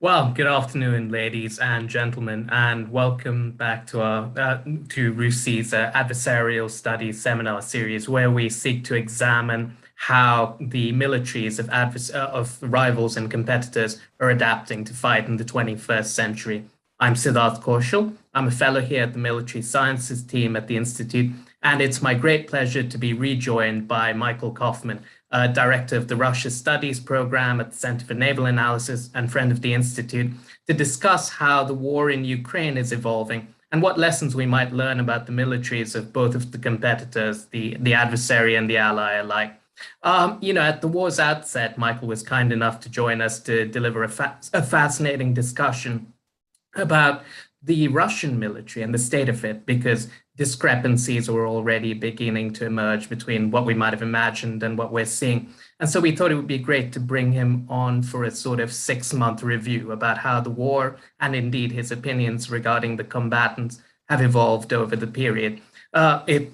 Well, good afternoon, ladies and gentlemen, and welcome back to our RUSI's Adversarial Studies seminar series, where we seek to examine how the militaries of rivals and competitors are adapting to fight in the 21st century. I'm Siddharth Kaushal. I'm a fellow here at the Military Sciences team at the Institute, and it's my great pleasure to be rejoined by Michael Kaufman, director of the Russia Studies program at the Center for Naval Analysis and friend of the Institute, to discuss how the war in Ukraine is evolving and what lessons we might learn about the militaries of both of the competitors, the adversary and the ally alike. At the war's outset, Michael was kind enough to join us to deliver a fascinating discussion about the Russian military and the state of it, because discrepancies were already beginning to emerge between what we might have imagined and what we're seeing. And so we thought it would be great to bring him on for a sort of 6-month review about how the war and indeed his opinions regarding the combatants have evolved over the period.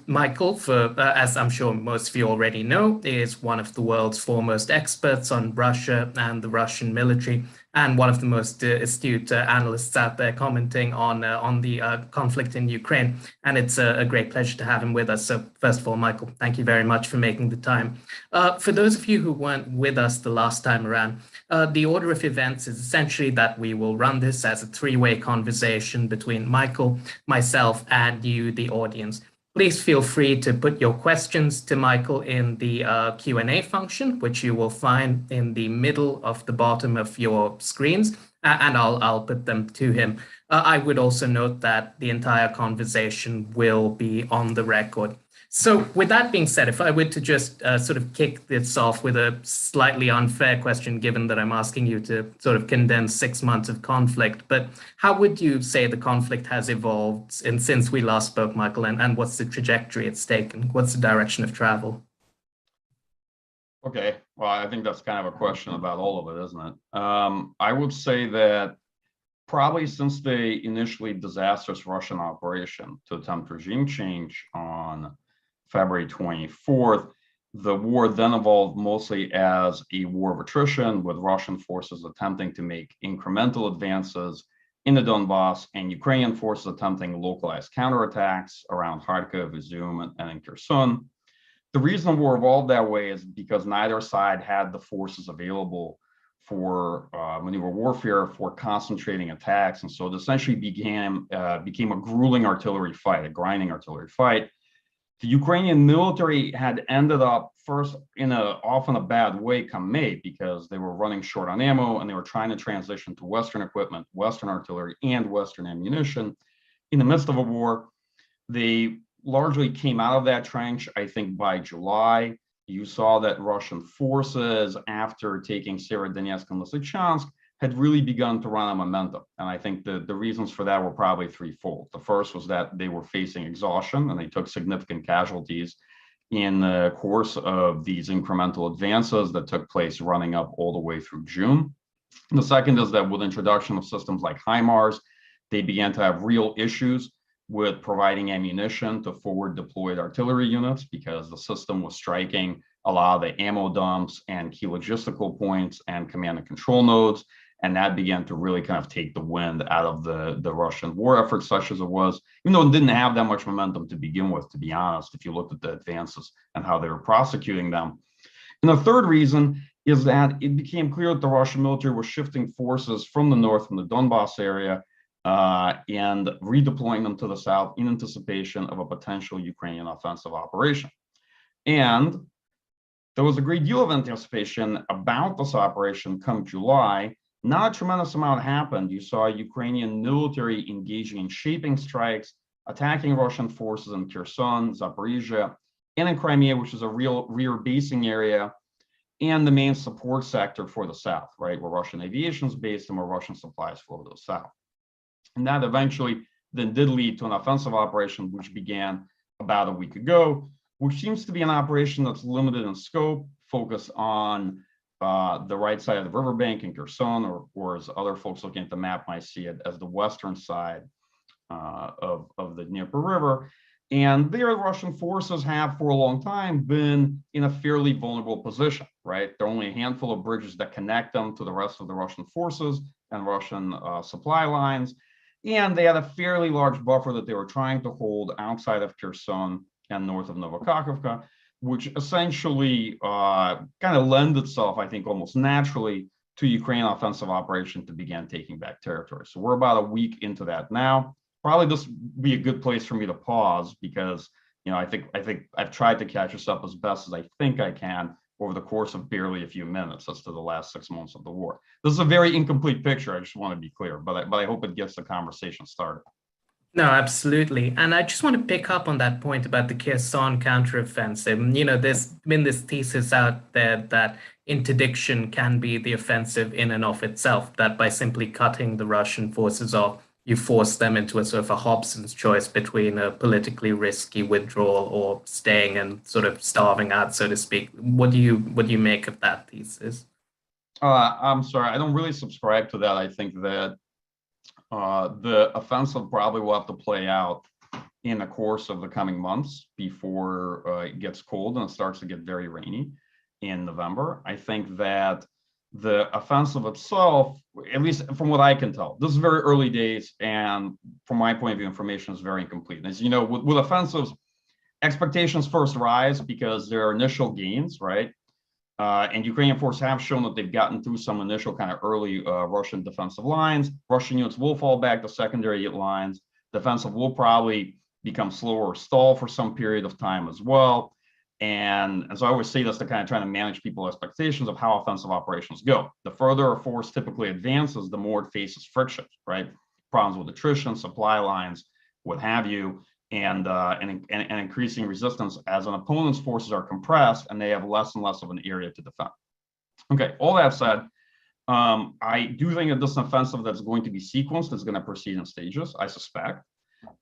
Michael, as I'm sure most of you already know, is one of the world's foremost experts on Russia and the Russian military, and one of the most astute analysts out there commenting on the conflict in Ukraine. And it's a great pleasure to have him with us. So first of all, Michael, thank you very much for making the time. For those of you who weren't with us the last time around, the order of events is essentially that we will run this as a three-way conversation between Michael, myself, and you, the audience. Please feel free to put your questions to Michael in the Q&A function, which you will find in the middle of the bottom of your screens, and I'll put them to him. I would also note that the entire conversation will be on the record. So with that being said, if I were to just sort of kick this off with a slightly unfair question, given that I'm asking you to sort of condense 6 months of conflict, but how would you say the conflict has evolved since we last spoke, Michael, and what's the trajectory it's taken? What's the direction of travel? Okay, well, I think that's kind of a question about all of it, isn't it? I would say that probably since the initially disastrous Russian operation to attempt regime change on February 24th, the war then evolved mostly as a war of attrition, with Russian forces attempting to make incremental advances in the Donbass and Ukrainian forces attempting localized counterattacks around Kharkiv, Izium, and in Kherson. The reason the war evolved that way is because neither side had the forces available for maneuver warfare, for concentrating attacks, and so it essentially became a grueling artillery fight, a grinding artillery fight. The Ukrainian military had ended up first in often a bad way come May, because they were running short on ammo and they were trying to transition to Western equipment, Western artillery, and Western ammunition in the midst of a war. They largely came out of that trench, I think, by July. You saw that Russian forces, after taking Severodonetsk and Lysychansk, had really begun to run on momentum. And I think the reasons for that were probably threefold. The first was that they were facing exhaustion and they took significant casualties in the course of these incremental advances that took place running up all the way through June. And the second is that with introduction of systems like HIMARS, they began to have real issues with providing ammunition to forward deployed artillery units, because the system was striking a lot of the ammo dumps and key logistical points and command and control nodes. And that began to really kind of take the wind out of the Russian war effort, such as it was, even though it didn't have that much momentum to begin with, to be honest, if you looked at the advances and how they were prosecuting them. And the third reason is that it became clear that the Russian military was shifting forces from the north, from the Donbass area, and redeploying them to the south in anticipation of a potential Ukrainian offensive operation. And there was a great deal of anticipation about this operation come July. Not a tremendous amount happened. You saw Ukrainian military engaging in shaping strikes, attacking Russian forces in Kherson, Zaporizhia, and in Crimea, which is a real rear basing area and the main support sector for the south, right, where Russian aviation is based and where Russian supplies flow to the south. And that eventually then did lead to an offensive operation, which began about a week ago, which seems to be an operation that's limited in scope, focused on the right side of the riverbank in Kherson, or as other folks looking at the map might see it, as the western side of the Dnieper River. And there, Russian forces have for a long time been in a fairly vulnerable position, right? There are only a handful of bridges that connect them to the rest of the Russian forces and Russian supply lines. And they had a fairly large buffer that they were trying to hold outside of Kherson and north of Novokakhovka, which essentially kind of lend itself, I think, almost naturally to Ukrainian offensive operation to begin taking back territory. So we're about a week into that now. Probably this would be a good place for me to pause because I think I've tried to catch us up as best as I think I can over the course of barely a few minutes as to the last 6 months of the war. This is a very incomplete picture. I just want to be clear, but I hope it gets the conversation started. No, absolutely. And I just want to pick up on that point about the Kherson counteroffensive. There's been this thesis out there that interdiction can be the offensive in and of itself, that by simply cutting the Russian forces off, you force them into a sort of a Hobson's choice between a politically risky withdrawal or staying and sort of starving out, so to speak. What do you make of that thesis? I'm sorry, I don't really subscribe to that. I think that the offensive probably will have to play out in the course of the coming months before it gets cold and it starts to get very rainy in November. I think that the offensive itself, at least from what I can tell, this is very early days, and from my point of view, information is very incomplete. And as you know, with offensives, expectations first rise because there are initial gains, right? And Ukrainian forces have shown that they've gotten through some initial kind of early Russian defensive lines. Russian units will fall back to secondary lines. Defensive will probably become slower or stall for some period of time as well. And so I always say this to kind of try to manage people's expectations of how offensive operations go. The further a force typically advances, the more it faces friction, right? Problems with attrition, supply lines, what have you, and increasing resistance as an opponent's forces are compressed and they have less and less of an area to defend. Okay, all that said, I do think that this offensive that's going to be sequenced is going to proceed in stages, I suspect.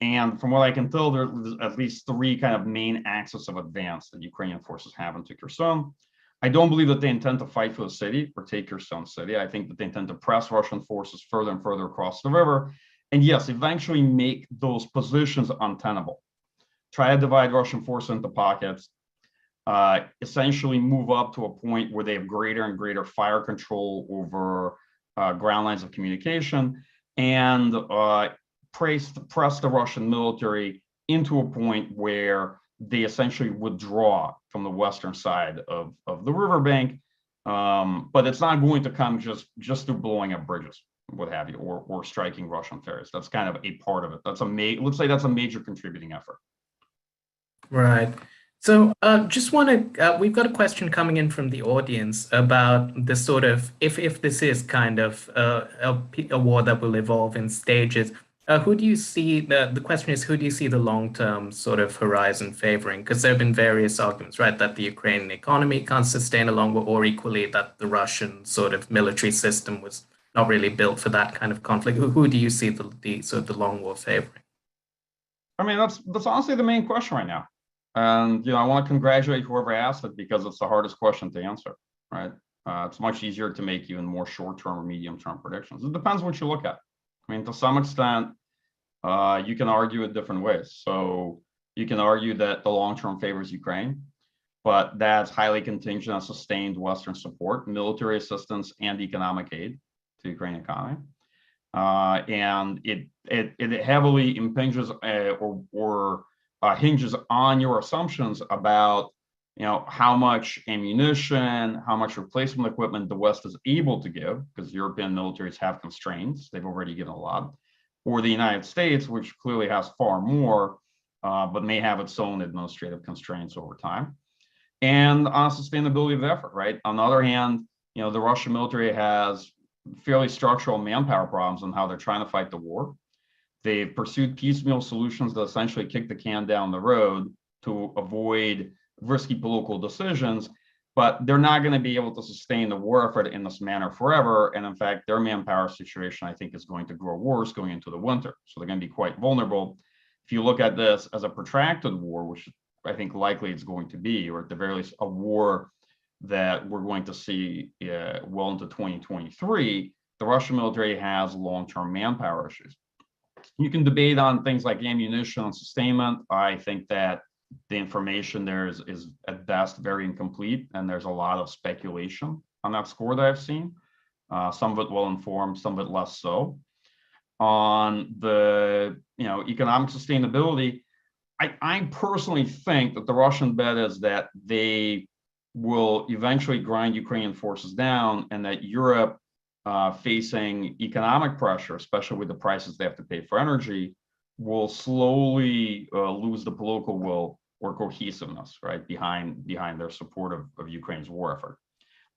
And from what I can tell, there's at least three kind of main axes of advance that Ukrainian forces have into Kherson. I don't believe that they intend to fight for the city or take Kherson city. I think that they intend to press Russian forces further and further across the river. And yes, eventually make those positions untenable. Try to divide Russian forces into pockets, essentially move up to a point where they have greater and greater fire control over ground lines of communication, and press the Russian military into a point where they essentially withdraw from the western side of the riverbank. But it's not going to come just through blowing up bridges, what have you, or striking Russian ferries. That's kind of a part of it. Let's say that's a major contributing effort. Right. So just want to, we've got a question coming in from the audience about the sort of, if this is kind of a war that will evolve in stages, who do you see, the question is, who do you see the long-term sort of horizon favoring? Because there have been various arguments, right, that the Ukrainian economy can't sustain a long war, or equally that the Russian sort of military system was not really built for that kind of conflict. Who do you see the sort of the long war favoring? I mean, that's honestly the main question right now. And I want to congratulate whoever asked it because it's the hardest question to answer, right? It's much easier to make even more short-term or medium-term predictions. It depends what you look at. I mean, to some extent, you can argue it different ways. So you can argue that the long-term favors Ukraine, but that's highly contingent on sustained Western support, military assistance, and economic aid to the Ukrainian economy. And it heavily impinges or hinges on your assumptions about how much ammunition, how much replacement equipment the West is able to give, because European militaries have constraints. They've already given a lot. Or the United States, which clearly has far more, but may have its own administrative constraints over time. And on sustainability of the effort, right? On the other hand, the Russian military has fairly structural manpower problems on how they're trying to fight the war. They've pursued piecemeal solutions that essentially kick the can down the road to avoid risky political decisions, but they're not going to be able to sustain the war effort in this manner forever. And in fact, their manpower situation, I think, is going to grow worse going into the winter. So they're going to be quite vulnerable. If you look at this as a protracted war, which I think likely it's going to be, or at the very least a war that we're going to see well into 2023, the Russian military has long-term manpower issues. You can debate on things like ammunition and sustainment. I think that the information there is at best very incomplete, and there's a lot of speculation on that score that I've seen. Some of it well informed, some of it less so. On the economic sustainability, I personally think that the Russian bet is that they will eventually grind Ukrainian forces down, and that Europe, facing economic pressure, especially with the prices they have to pay for energy, will slowly lose the political will or cohesiveness, right, behind their support of Ukraine's war effort.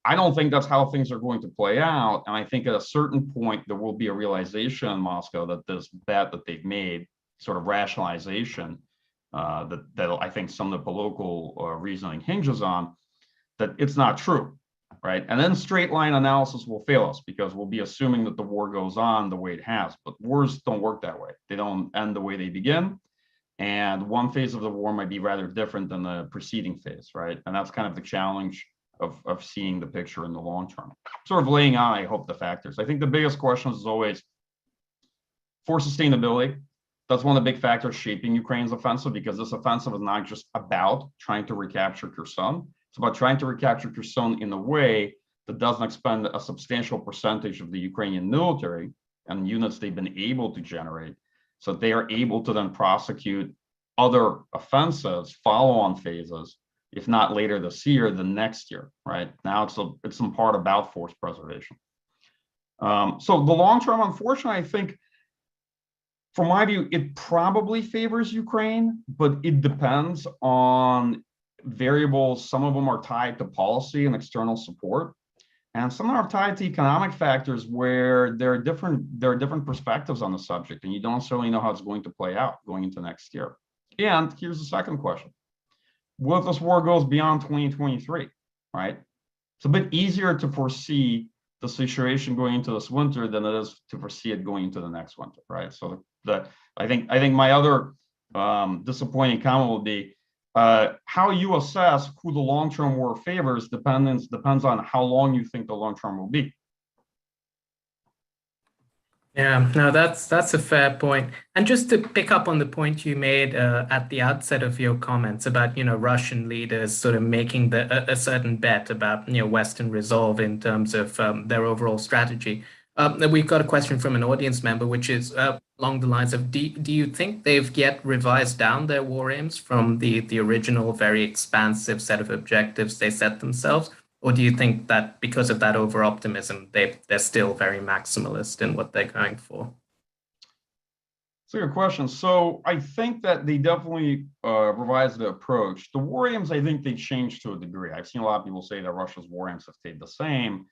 I don't think that's how things are going to play out, and I think at a certain point there will be a realization in Moscow that this bet that they've made, sort of rationalization, that I think some of the political reasoning hinges on, that it's not true, right? And then straight line analysis will fail us, because we'll be assuming that the war goes on the way it has. But wars don't work that way. They don't end the way they begin. And one phase of the war might be rather different than the preceding phase, right? And that's kind of the challenge of seeing the picture in the long term. Sort of laying out, I hope, the factors. I think the biggest question is always for sustainability. That's one of the big factors shaping Ukraine's offensive, because this offensive is not just about trying to recapture Kherson. It's about trying to recapture Kherson in a way that doesn't expend a substantial percentage of the Ukrainian military and units they've been able to generate, so they are able to then prosecute other offensives, follow-on phases, if not later this year, the next year, right? Now it's some part about force preservation. So the long term, unfortunately, I think, from my view, it probably favors Ukraine, but it depends on variables. Some of them are tied to policy and external support, and some are tied to economic factors where there are different perspectives on the subject, and you don't necessarily know how it's going to play out going into next year. And here's the second question. What if this war goes beyond 2023, right? It's a bit easier to foresee the situation going into this winter than it is to foresee it going into the next winter, right? So I think my other disappointing comment will be how you assess who the long-term war favors depends on how long you think the long term will be. Yeah, no, that's a fair point. And just to pick up on the point you made at the outset of your comments about, Russian leaders sort of making a certain bet about, Western resolve in terms of their overall strategy. We've got a question from an audience member, which is along the lines of, do you think they've yet revised down their war aims from the original very expansive set of objectives they set themselves? Or do you think that because of that over-optimism, they're still very maximalist in what they're going for? It's a good question. So I think that they definitely revised the approach. The war aims, I think they changed to a degree. I've seen a lot of people say that Russia's war aims have stayed the same,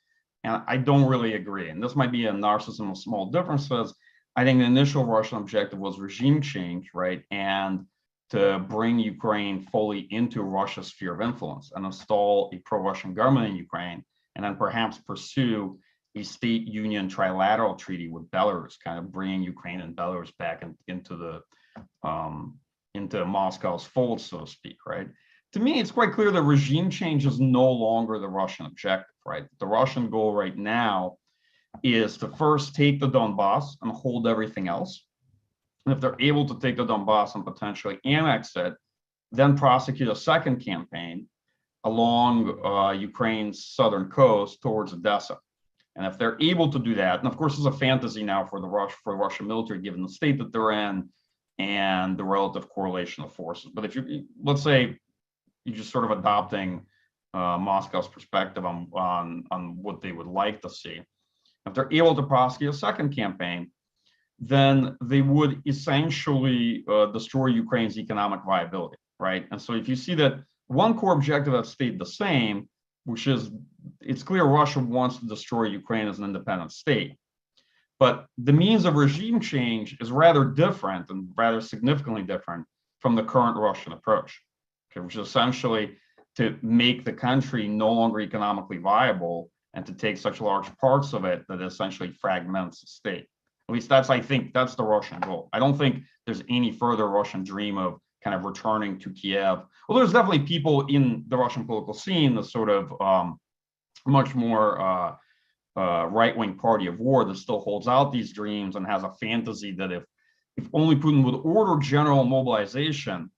and I don't really agree. And this might be a narcissism of small differences. I think the initial Russian objective was regime change, right? And to bring Ukraine fully into Russia's sphere of influence and install a pro-Russian government in Ukraine, and then perhaps pursue a state union trilateral treaty with Belarus, kind of bringing Ukraine and Belarus back into Moscow's fold, so to speak, right? To me, it's quite clear that regime change is no longer the Russian objective, right? The Russian goal right now is to first take the Donbass and hold everything else. And if they're able to take the Donbass and potentially annex it, then prosecute a second campaign along Ukraine's southern coast towards Odessa. And if they're able to do that, and of course, it's a fantasy now for the Russian military, given the state that they're in and the relative correlation of forces. But if let's say you're just sort of adopting Moscow's perspective on what they would like to see, if they're able to prosecute a second campaign, then they would essentially destroy Ukraine's economic viability, right? And so if you see that one core objective has stayed the same, which is, it's clear Russia wants to destroy Ukraine as an independent state, but the means of regime change is rather different and rather significantly different from the current Russian approach, okay, which is essentially to make the country no longer economically viable and to take such large parts of it that essentially fragments the state. At least I think that's the Russian goal. I don't think there's any further Russian dream of kind of returning to Kiev. Well, there's definitely people in the Russian political scene, the sort of much more right-wing party of war that still holds out these dreams and has a fantasy that if if only Putin would order general mobilization,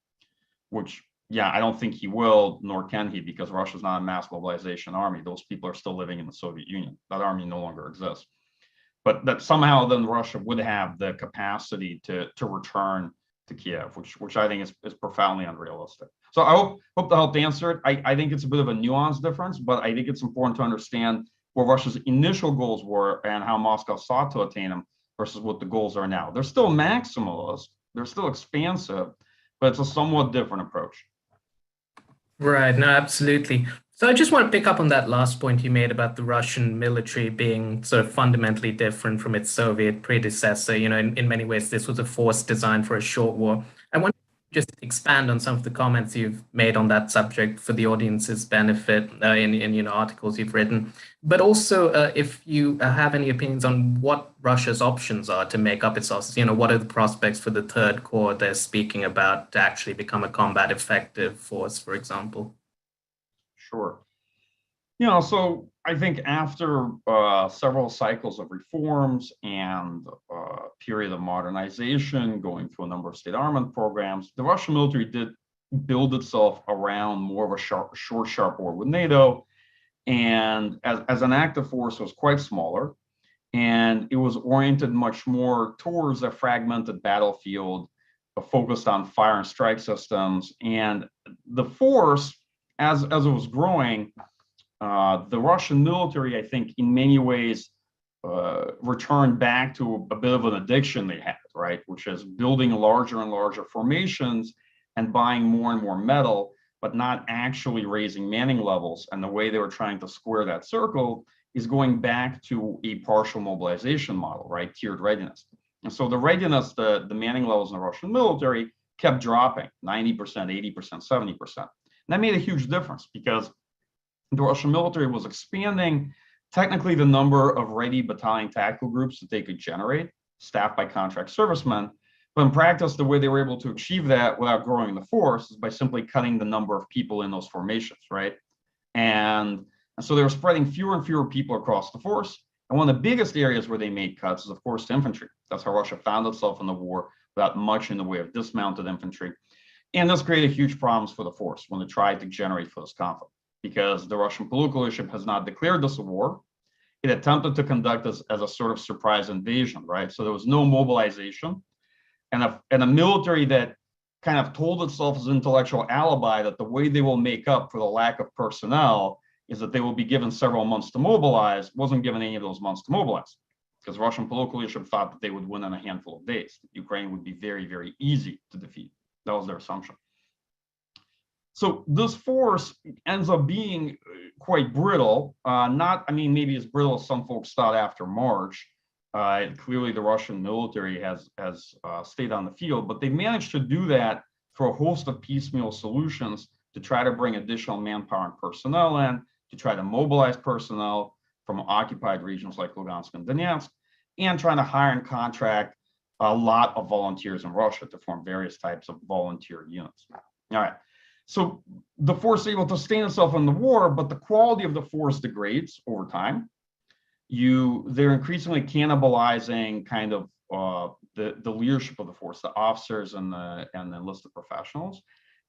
which, yeah, I don't think he will, nor can he, because Russia's not a mass mobilization army. Those people are still living in the Soviet Union. That army no longer exists. But that somehow then Russia would have the capacity to return to Kiev, which I think is profoundly unrealistic. So I hope to help answer it. I think it's a bit of a nuanced difference, but I think it's important to understand what Russia's initial goals were and how Moscow sought to attain them versus what the goals are now. They're still maximalist, they're still expansive, but it's a somewhat different approach. Right, no, absolutely. So I just want to pick up on that last point you made about the Russian military being sort of fundamentally different from its Soviet predecessor. In many ways, this was a force designed for a short war. I want to just expand on some of the comments you've made on that subject for the audience's benefit in articles you've written, but also if you have any opinions on what Russia's options are to make up its losses. What are the prospects for the Third Corps they're speaking about to actually become a combat effective force, for example? Sure. So I think after several cycles of reforms and a period of modernization, going through a number of state armament programs, the Russian military did build itself around more of a short, sharp war with NATO. And as an active force, was quite smaller. And it was oriented much more towards a fragmented battlefield, focused on fire and strike systems. And the force, as it was growing, the Russian military, I think, in many ways, returned back to a bit of an addiction they had, right? Which is building larger and larger formations and buying more and more metal, but not actually raising manning levels. And the way they were trying to square that circle is going back to a partial mobilization model, right? Tiered readiness. And so the readiness, the manning levels in the Russian military kept dropping 90%, 80%, 70%. And that made a huge difference because the Russian military was expanding technically the number of ready battalion tactical groups that they could generate, staffed by contract servicemen. But in practice, the way they were able to achieve that without growing the force is by simply cutting the number of people in those formations, right? And so they were spreading fewer and fewer people across the force. And one of the biggest areas where they made cuts is, of course, to infantry. That's how Russia found itself in the war, without much in the way of dismounted infantry. And this created huge problems for the force when they tried to generate for this conflict, because the Russian political leadership has not declared this a war. It attempted to conduct this as a sort of surprise invasion, right? So there was no mobilization. And a military that kind of told itself as an intellectual alibi that the way they will make up for the lack of personnel is that they will be given several months to mobilize, wasn't given any of those months to mobilize, because Russian political leadership thought that they would win in a handful of days. Ukraine would be very, very easy to defeat. That was their assumption. So this force ends up being quite brittle. Maybe as brittle as some folks thought after March. Clearly, the Russian military has stayed on the field, but they managed to do that through a host of piecemeal solutions to try to bring additional manpower and personnel in, to try to mobilize personnel from occupied regions like Lugansk and Donetsk, and trying to hire and contract a lot of volunteers in Russia to form various types of volunteer units. All right. So the force is able to sustain itself in the war, but the quality of the force degrades over time. They're increasingly cannibalizing kind of the leadership of the force, the officers and the enlisted professionals,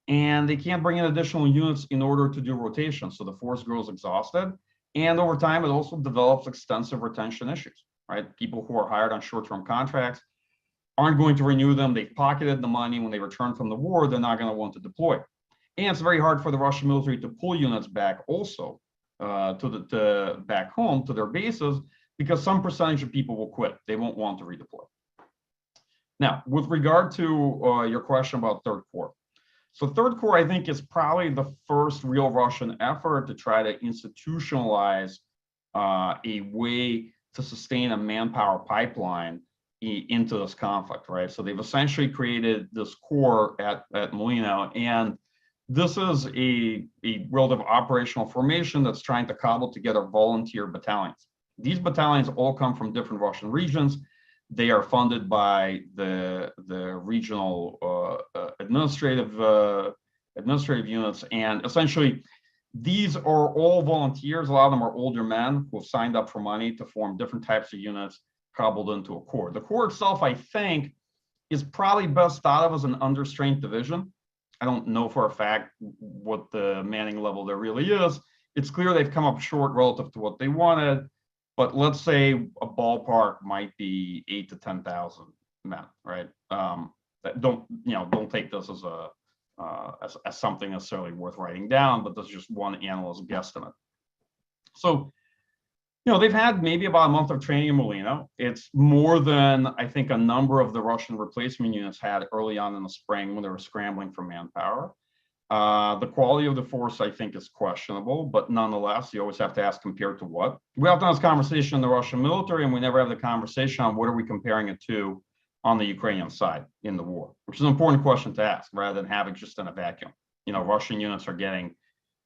and they can't bring in additional units in order to do rotation. So the force grows exhausted, and over time it also develops extensive retention issues. Right, people who are hired on short-term contracts aren't going to renew them. They've pocketed the money. When they return from the war, they're not going to want to deploy. And it's very hard for the Russian military to pull units back also back home to their bases, because some percentage of people will quit. They won't want to redeploy. Now, with regard to your question about Third Corps. So Third Corps, I think, is probably the first real Russian effort to try to institutionalize a way to sustain a manpower pipeline into this conflict, right? So they've essentially created this corps at Molino, and this is a relative operational formation that's trying to cobble together volunteer battalions. These battalions all come from different Russian regions. They are funded by the regional administrative units, and essentially these are all volunteers. A lot of them are older men who have signed up for money to form different types of units cobbled into a corps. The corps itself, I think, is probably best thought of as an understrength division. I don't know for a fact what the manning level there really is. It's clear they've come up short relative to what they wanted, but let's say a ballpark might be 8 to 10,000 men, right? That don't take this as a as something necessarily worth writing down, but that's just one analyst guesstimate. So, they've had maybe about a month of training in Molino. It's more than I think a number of the Russian replacement units had early on in the spring when they were scrambling for manpower. The quality of the force, I think, is questionable, but nonetheless, you always have to ask compared to what. We often have this conversation in the Russian military, and we never have the conversation on what are we comparing it to on the Ukrainian side in the war, which is an important question to ask rather than having just in a vacuum. Russian units are getting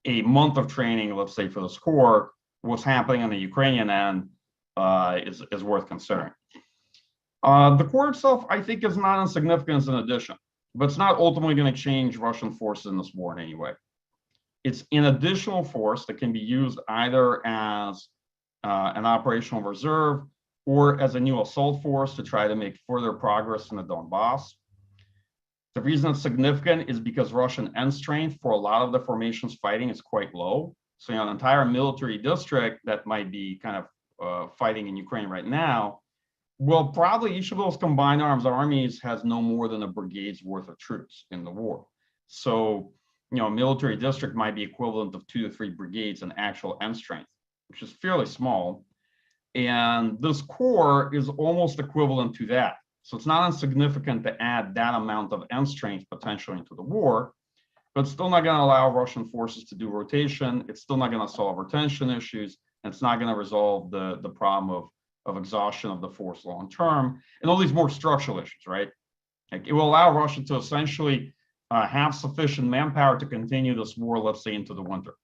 a month of training, let's say, for this corps. What's happening on the Ukrainian end is worth considering. The corps itself, I think, is not insignificant as an addition, but it's not ultimately going to change Russian forces in this war in any way. It's an additional force that can be used either as an operational reserve or as a new assault force to try to make further progress in the Donbass. The reason it's significant is because Russian end strength for a lot of the formations fighting is quite low. So, an entire military district that might be kind of fighting in Ukraine right now, well, probably each of those combined arms armies has no more than a brigade's worth of troops in the war. So, a military district might be equivalent of 2 to 3 brigades in actual end strength, which is fairly small. And this corps is almost equivalent to that. So it's not insignificant to add that amount of end strength potentially into the war, but it's still not going to allow Russian forces to do rotation. It's still not going to solve retention issues. And it's not going to resolve the problem of exhaustion of the force long term and all these more structural issues, right? Like it will allow Russia to essentially have sufficient manpower to continue this war, let's say, into the winter.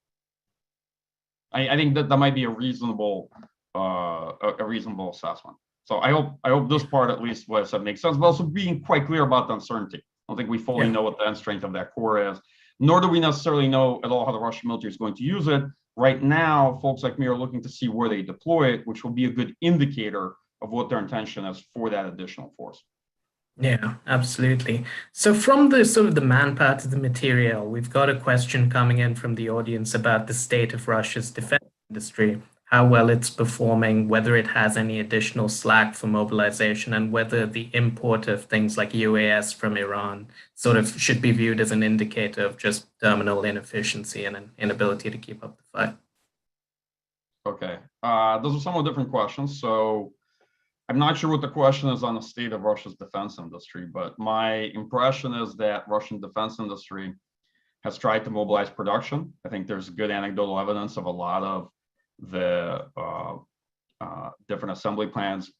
I think that might be a reasonable assessment. So I hope this part, at least what I said, makes sense, but also being quite clear about the uncertainty. I don't think we fully know what the end strength of that corps is, nor do we necessarily know at all how the Russian military is going to use it. Right now, folks like me are looking to see where they deploy it, which will be a good indicator of what their intention is for that additional force. Yeah, absolutely. So from the sort of the manpower to the material, we've got a question coming in from the audience about the state of Russia's defense industry, how well it's performing, whether it has any additional slack for mobilization, and whether the import of things like UAS from Iran sort of should be viewed as an indicator of just terminal inefficiency and an inability to keep up the fight. Okay, those are somewhat different questions. So I'm not sure what the question is on the state of Russia's defense industry, but my impression is that Russian defense industry has tried to mobilize production. I think there's good anecdotal evidence of a lot of the different assembly plans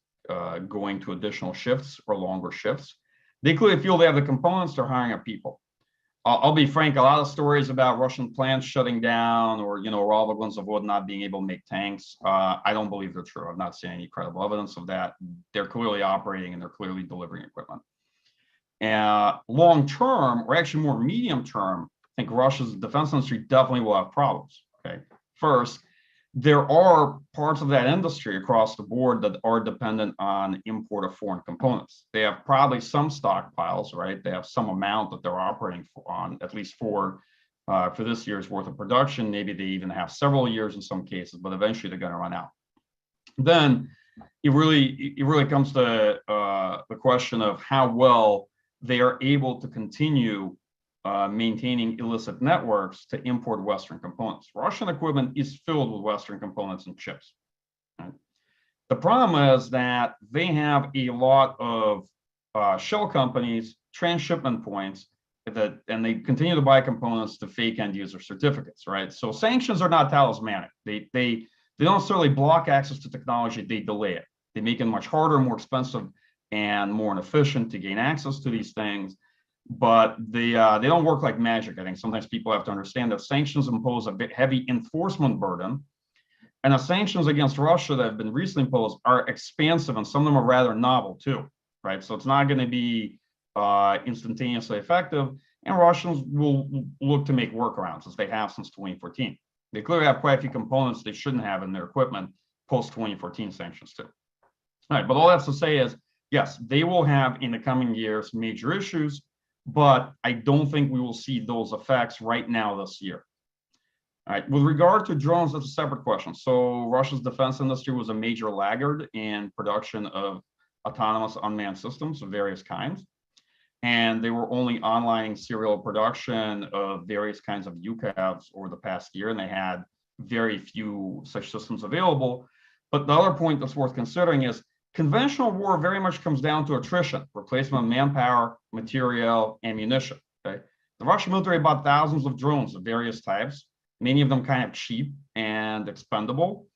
going to additional shifts or longer shifts. They clearly feel they have the components, they're hiring up people. I'll be frank, a lot of stories about Russian plants shutting down or, Ravaglinzavod not being able to make tanks, I don't believe they're true. I've not seen any credible evidence of that. They're clearly operating and they're clearly delivering equipment. Long term, or actually more medium term, I think Russia's defense industry definitely will have problems. Okay, first, there are parts of that industry across the board that are dependent on import of foreign components. They have probably some stockpiles, right? They have some amount that they're operating on, at least for this year's worth of production. Maybe they even have several years in some cases, but eventually they're going to run out. Then it really comes to the question of how well they are able to continue maintaining illicit networks to import Western components. Russian equipment is filled with Western components and chips. Right? The problem is that they have a lot of shell companies, transshipment points, and they continue to buy components to fake end user certificates, right? So sanctions are not talismanic. They don't necessarily block access to technology, they delay it. They make it much harder, more expensive, and more inefficient to gain access to these things. But they don't work like magic. I think sometimes people have to understand that sanctions impose a bit heavy enforcement burden, and the sanctions against Russia that have been recently imposed are expansive, and some of them are rather novel too, right? So it's not going to be instantaneously effective, and Russians will look to make workarounds as they have since 2014. They clearly have quite a few components they shouldn't have in their equipment post 2014 sanctions too. All right, but all that's to say is yes, they will have in the coming years major issues, but I don't think we will see those effects right now this year. All right, with regard to drones, that's a separate question. So Russia's defense industry was a major laggard in production of autonomous unmanned systems of various kinds. And they were only onlining serial production of various kinds of UCAVs over the past year, and they had very few such systems available. But the other point that's worth considering is conventional war very much comes down to attrition, replacement of manpower, material, ammunition. Okay? The Russian military bought thousands of drones of various types, many of them kind of cheap and expendable,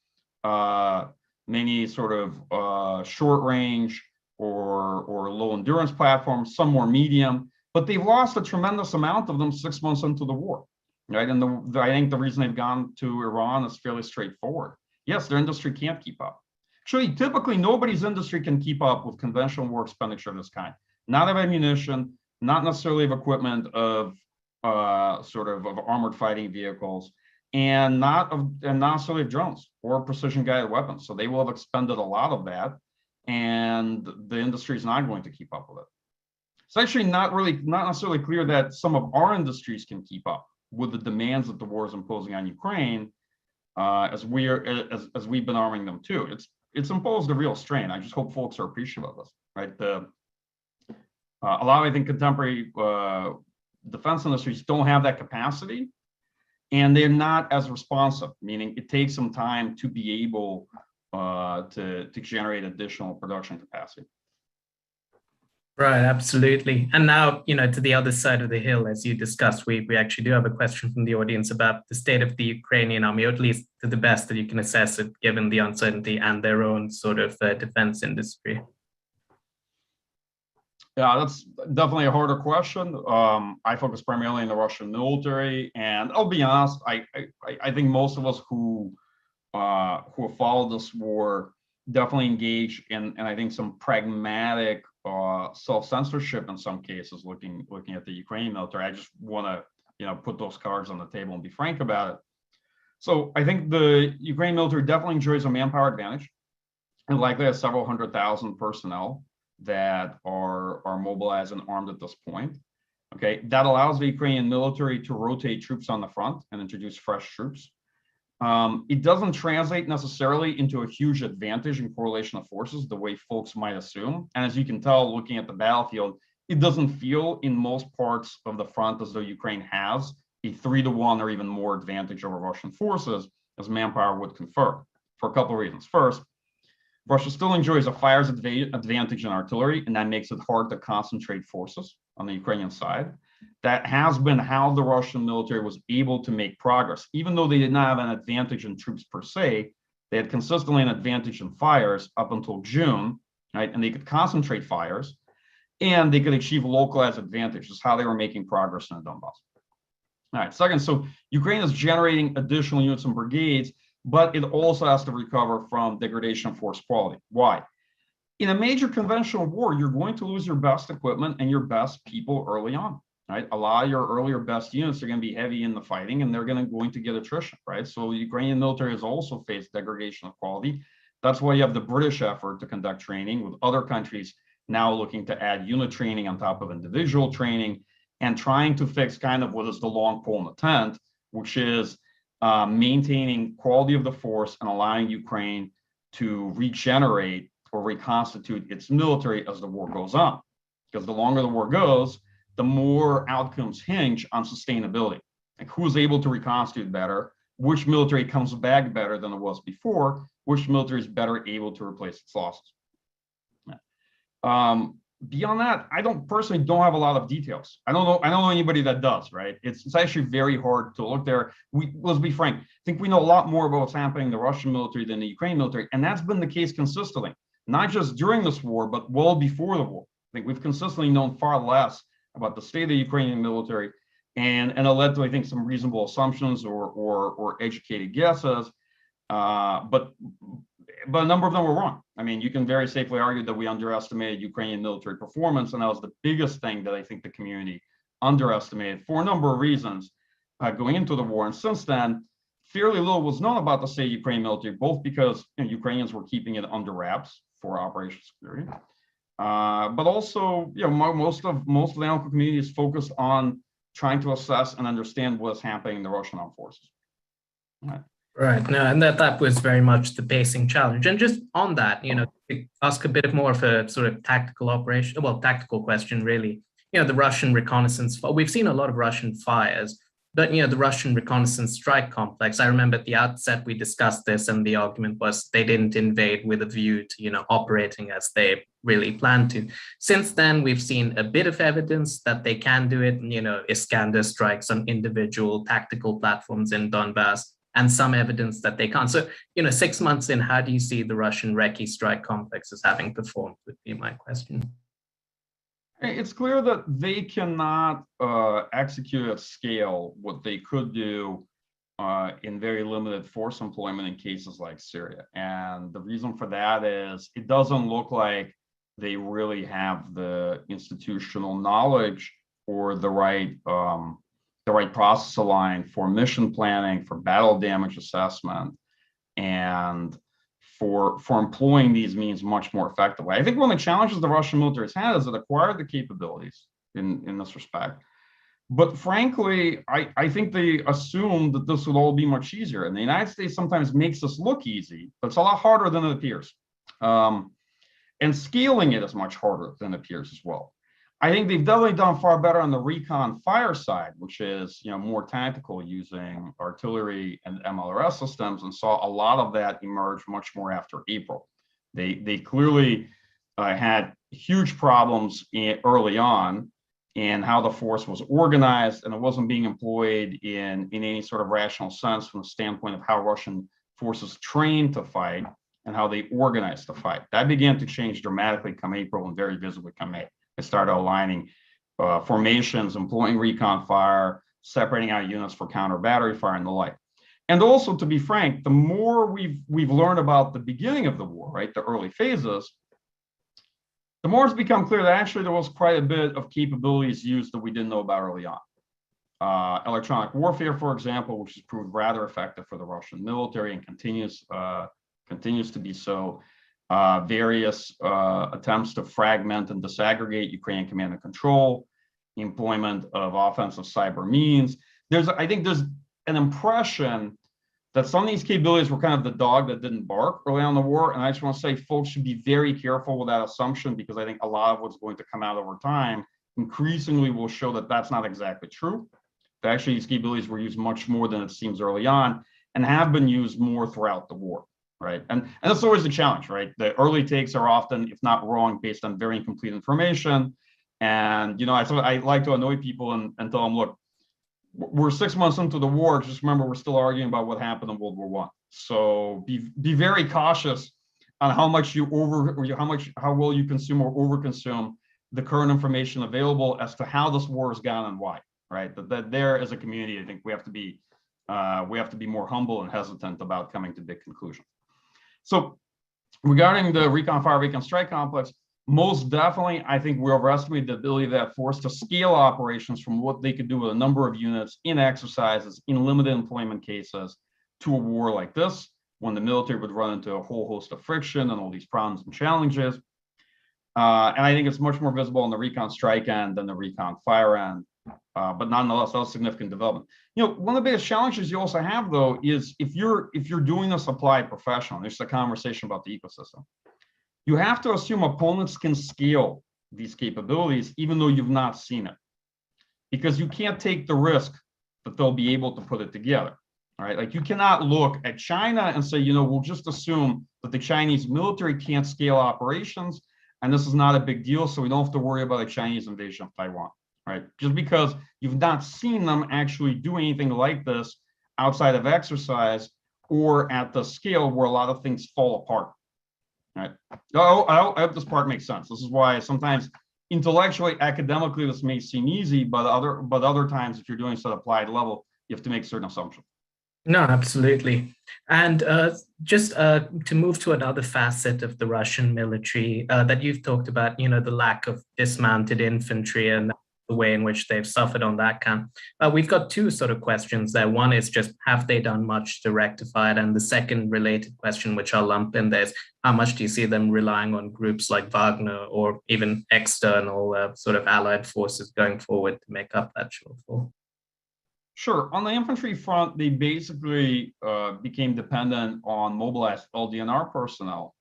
many sort of short range or low endurance platforms, some more medium, but they've lost a tremendous amount of them 6 months into the war, right? And I think the reason they've gone to Iran is fairly straightforward. Yes, their industry can't keep up. Actually, typically nobody's industry can keep up with conventional war expenditure of this kind. Not of ammunition, not necessarily of equipment, of of armored fighting vehicles, and not necessarily of drones or precision guided weapons. So they will have expended a lot of that, and the industry is not going to keep up with it. It's actually not necessarily clear that some of our industries can keep up with the demands that the war is imposing on Ukraine, as we've been arming them too. It's imposed a real strain. I just hope folks are appreciative of this, right? A lot of, I think, contemporary defense industries don't have that capacity, and they're not as responsive, meaning it takes some time to be able to generate additional production capacity. Right, absolutely. And now, to the other side of the hill, as you discussed, we actually do have a question from the audience about the state of the Ukrainian army, or at least to the best that you can assess it, given the uncertainty and their own sort of defense industry. Yeah, that's definitely a harder question. I focus primarily on the Russian military, and I'll be honest, I think most of us who have followed this war definitely engage in I think some pragmatic self-censorship in some cases, looking at the Ukrainian military. I just want to put those cards on the table and be frank about it. So I think the Ukrainian military definitely enjoys a manpower advantage, and likely has several 100,000 personnel that are mobilized and armed at this point. Okay, that allows the Ukrainian military to rotate troops on the front and introduce fresh troops. It doesn't translate necessarily into a huge advantage in correlation of forces the way folks might assume. And as you can tell, looking at the battlefield, it doesn't feel in most parts of the front as though Ukraine has a 3-to-1 or even more advantage over Russian forces, as manpower would confer, for a couple of reasons. First, Russia still enjoys a fire's advantage in artillery, and that makes it hard to concentrate forces on the Ukrainian side. That has been how the Russian military was able to make progress. Even though they did not have an advantage in troops per se, they had consistently an advantage in fires up until June, right? And they could concentrate fires, and they could achieve localized advantage. That's how they were making progress in the Donbass. All right, second, so Ukraine is generating additional units and brigades, but it also has to recover from degradation of force quality. Why? In a major conventional war, you're going to lose your best equipment and your best people early on, right? A lot of your earlier best units are going to be heavy in the fighting, and they're going to get attrition, right? So the Ukrainian military has also faced degradation of quality. That's why you have the British effort to conduct training, with other countries now looking to add unit training on top of individual training, and trying to fix kind of what is the long pole in the tent, which is maintaining quality of the force and allowing Ukraine to regenerate or reconstitute its military as the war goes on. Because the longer the war goes, the more outcomes hinge on sustainability. Like, who's able to reconstitute better, which military comes back better than it was before, which military is better able to replace its losses. Beyond that, I personally don't have a lot of details. I don't know anybody that does, right? It's actually very hard to look there. Let's be frank, I think we know a lot more about what's happening in the Russian military than the Ukrainian military, and that's been the case consistently, not just during this war, but well before the war. I think we've consistently known far less about the state of the Ukrainian military, and it led to, I think, some reasonable assumptions or educated guesses, but a number of them were wrong. I mean, you can very safely argue that we underestimated Ukrainian military performance, and that was the biggest thing that I think the community underestimated for a number of reasons going into the war. And since then, fairly little was known about the state of Ukrainian military, both because Ukrainians were keeping it under wraps for operational security, But also, most of the analytical community is focused on trying to assess and understand what's happening in the Russian armed forces. Right. Right. No, and that was very much the basing challenge. And just on that, to ask a bit more of a sort of tactical question, really. The Russian reconnaissance, we've seen a lot of Russian fires, but the Russian reconnaissance strike complex, I remember at the outset we discussed this, and the argument was they didn't invade with a view to, operating as they really planned to. Since then, we've seen a bit of evidence that they can do it, Iskander strikes on individual tactical platforms in Donbass, and some evidence that they can't. So, 6 months in, how do you see the Russian Recce strike complexes having performed, would be my question. It's clear that they cannot execute at scale what they could do in very limited force employment in cases like Syria. And the reason for that is it doesn't look like they really have the institutional knowledge or the right process aligned for mission planning, for battle damage assessment, and for employing these means much more effectively. I think one of the challenges the Russian military has had is it acquired the capabilities in this respect. But frankly, I think they assumed that this would all be much easier. And the United States sometimes makes this look easy, but it's a lot harder than it appears. And scaling it is much harder than it appears as well. I think they've definitely done far better on the recon fire side, which is more tactical, using artillery and MLRS systems, and saw a lot of that emerge much more after April. They clearly had huge problems early on in how the force was organized, and it wasn't being employed in any sort of rational sense from the standpoint of how Russian forces trained to fight and how they organized to fight. That began to change dramatically come April, and very visibly come May. They started aligning formations, employing recon fire, separating out units for counter battery fire, and the like. And also, to be frank, the more we've learned about the beginning of the war, right, the early phases, the more it's become clear that actually there was quite a bit of capabilities used that we didn't know about early on. Electronic warfare, for example, which has proved rather effective for the Russian military and continues to be so. Various attempts to fragment and disaggregate Ukrainian command and control, employment of offensive cyber means. I think there's an impression that some of these capabilities were kind of the dog that didn't bark early on in the war. And I just want to say folks should be very careful with that assumption, because I think a lot of what's going to come out over time increasingly will show that that's not exactly true. That actually these capabilities were used much more than it seems early on, and have been used more throughout the war. Right. And that's always the challenge, right? The early takes are often, if not wrong, based on very incomplete information. And, I like to annoy people and tell them, look, we're 6 months into the war. Just remember, we're still arguing about what happened in World War I. So be very cautious on how much how well you consume or overconsume the current information available as to how this war has gone and why, right? That there as a community, I think we have to be more humble and hesitant about coming to big conclusions. So regarding the recon fire, recon strike complex, most definitely, I think we overestimate the ability of that force to scale operations from what they could do with a number of units in exercises, in limited employment cases, to a war like this, when the military would run into a whole host of friction and all these problems and challenges. And I think it's much more visible on the recon strike end than the recon fire end. But nonetheless, that was significant development. One of the biggest challenges you also have, though, is if you're doing this applied professional, there's a conversation about the ecosystem. You have to assume opponents can scale these capabilities, even though you've not seen it, because you can't take the risk that they'll be able to put it together. All right, like you cannot look at China and say, we'll just assume that the Chinese military can't scale operations, and this is not a big deal, so we don't have to worry about a Chinese invasion of Taiwan. Right? Just because you've not seen them actually do anything like this outside of exercise or at the scale where a lot of things fall apart. Right? I hope this part makes sense. This is why sometimes intellectually, academically, this may seem easy, but other times, if you're doing this at applied level, you have to make certain assumptions. No, absolutely. And just to move to another facet of the Russian military that you've talked about, the lack of dismounted infantry and the way in which they've suffered on that count. We've got two sort of questions there. One is just, have they done much to rectify it? And the second related question, which I'll lump in there, is how much do you see them relying on groups like Wagner or even external sort of allied forces going forward to make up that shortfall? Sure. On the infantry front, they basically became dependent on mobilized LDNR personnel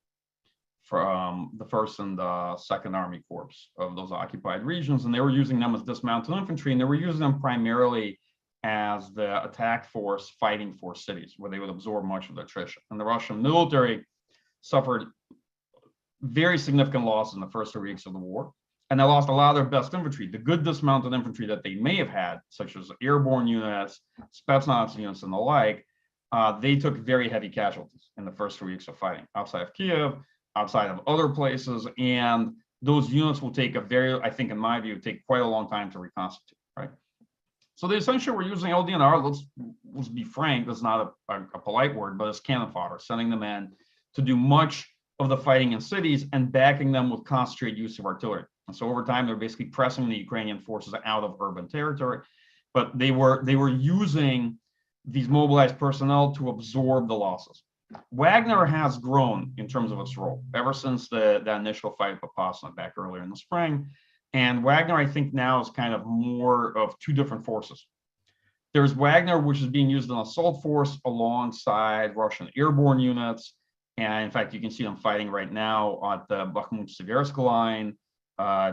from the 1st and the 2nd Army Corps of those occupied regions, and they were using them as dismounted infantry, and they were using them primarily as the attack force fighting for cities, where they would absorb much of the attrition. And the Russian military suffered very significant losses in the first 2 weeks of the war, and they lost a lot of their best infantry. The good dismounted infantry that they may have had, such as airborne units, Spetsnaz units, and the like, they took very heavy casualties in the first 2 weeks of fighting outside of Kiev, outside of other places, and those units will take I think in my view, take quite a long time to reconstitute, right? So they essentially were using LDNR, let's be frank, that's not a polite word, but it's cannon fodder, sending them in to do much of the fighting in cities and backing them with concentrated use of artillery. And so over time, they're basically pressing the Ukrainian forces out of urban territory, but they were using these mobilized personnel to absorb the losses. Wagner has grown in terms of its role ever since the initial fight at Popasna back earlier in the spring. And Wagner, I think now is kind of more of two different forces. There's Wagner, which is being used as an assault force alongside Russian airborne units. And in fact, you can see them fighting right now at the Bakhmut-Seversk line,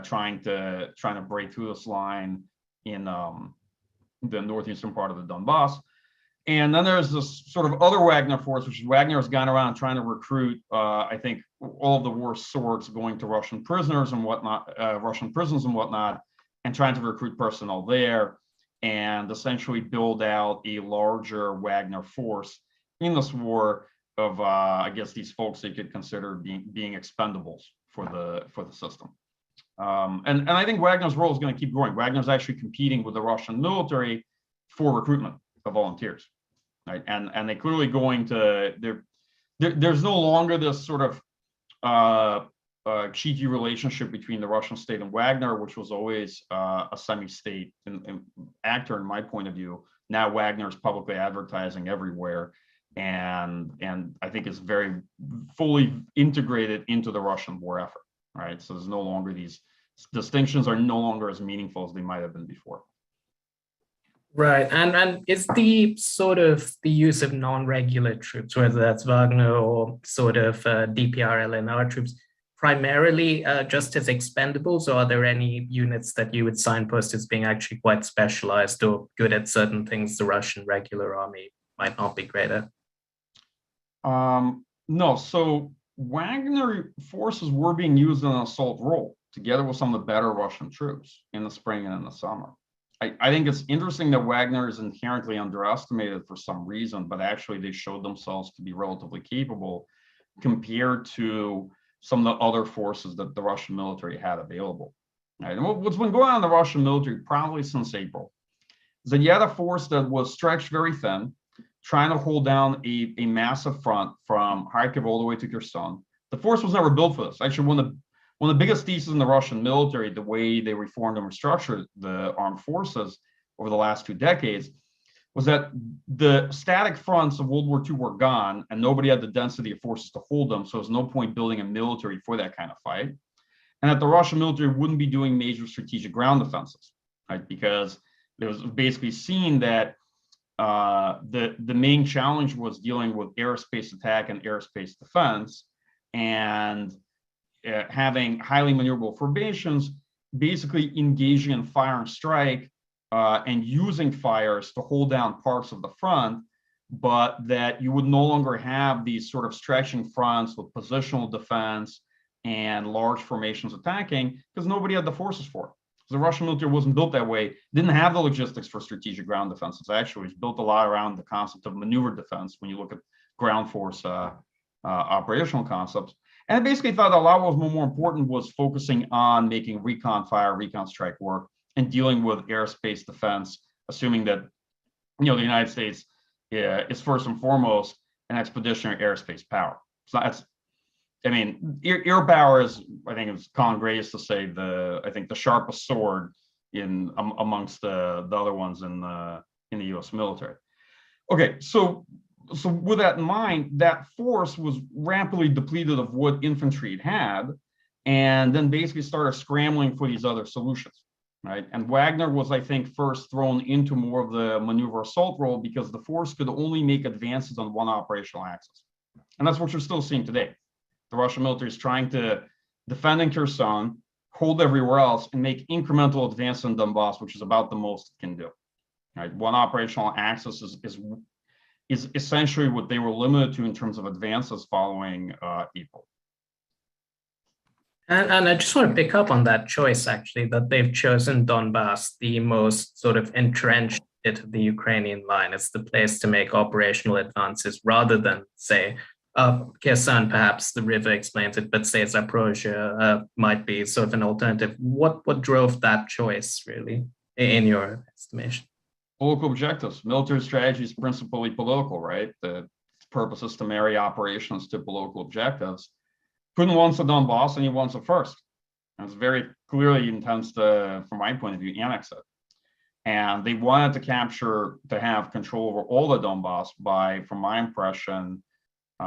trying to break through this line in the northeastern part of the Donbass. And then there's this sort of other Wagner force, which Wagner has gone around trying to recruit, I think, all of the worst sorts, going to Russian prisoners and whatnot, Russian prisons and whatnot, and trying to recruit personnel there and essentially build out a larger Wagner force in this war of, I guess, these folks they could consider being expendables for the system. And I think Wagner's role is going to keep growing. Wagner's actually competing with the Russian military for recruitment of volunteers, right? And they're clearly going to, there's no longer this sort of cheeky relationship between the Russian state and Wagner, which was always a semi-state actor in my point of view. Now Wagner is publicly advertising everywhere, and I think is very fully integrated into the Russian war effort, right? So there's no longer, these distinctions are no longer as meaningful as they might have been before. Right, and is the sort of the use of non-regular troops, whether that's Wagner or sort of DPR-LNR troops, primarily just as expendables, or are there any units that you would signpost as being actually quite specialized or good at certain things the Russian regular army might not be great at? No, so Wagner forces were being used in an assault role together with some of the better Russian troops in the spring and in the summer. I think it's interesting that Wagner is inherently underestimated for some reason, but actually they showed themselves to be relatively capable compared to some of the other forces that the Russian military had available. Right? And what's been going on in the Russian military probably since April is that you had a force that was stretched very thin, trying to hold down a massive front from Kharkiv all the way to Kherson. The force was never built for this. Actually, one of the biggest theses in the Russian military, the way they reformed and restructured the armed forces over the last 2 decades, was that the static fronts of World War II were gone, and nobody had the density of forces to hold them, so there's no point building a military for that kind of fight. And that the Russian military wouldn't be doing major strategic ground defenses, right? Because it was basically seen that the main challenge was dealing with aerospace attack and aerospace defense, and having highly maneuverable formations, basically engaging in fire and strike and using fires to hold down parts of the front, but that you would no longer have these sort of stretching fronts with positional defense and large formations attacking, because nobody had the forces for it. The Russian military wasn't built that way, didn't have the logistics for strategic ground defense. It's actually built a lot around the concept of maneuver defense when you look at ground force operational concepts. And I basically thought that a lot of what was more important was focusing on making recon fire, recon strike work, and dealing with aerospace defense, assuming that the United States is first and foremost an expeditionary airspace power. So that's, I mean, air power is, I think it's common grace to say, I think the sharpest sword amongst the other ones in the U.S. military. Okay, so with that in mind, that force was rapidly depleted of what infantry it had, and then basically started scrambling for these other solutions, right? And Wagner was, I think, first thrown into more of the maneuver assault role because the force could only make advances on one operational axis. And that's what you're still seeing today. The Russian military is trying to defend in Kherson, hold everywhere else, and make incremental advances in Donbass, which is about the most it can do. Right? One operational axis is essentially what they were limited to in terms of advances following April. And I just want to pick up on that choice, actually, that they've chosen Donbass, the most sort of entrenched bit of the Ukrainian line, as the place to make operational advances, rather than, say, Kherson, perhaps the river explains it, but say Zaporozhye might be sort of an alternative. What drove that choice, really, in your estimation? Political objectives. Military strategy is principally political, right? The purpose is to marry operations to political objectives. Putin wants a Donbass and he wants it first. And it's very clearly intends to, from my point of view, annex it. And they wanted to have control over all the Donbass by, from my impression,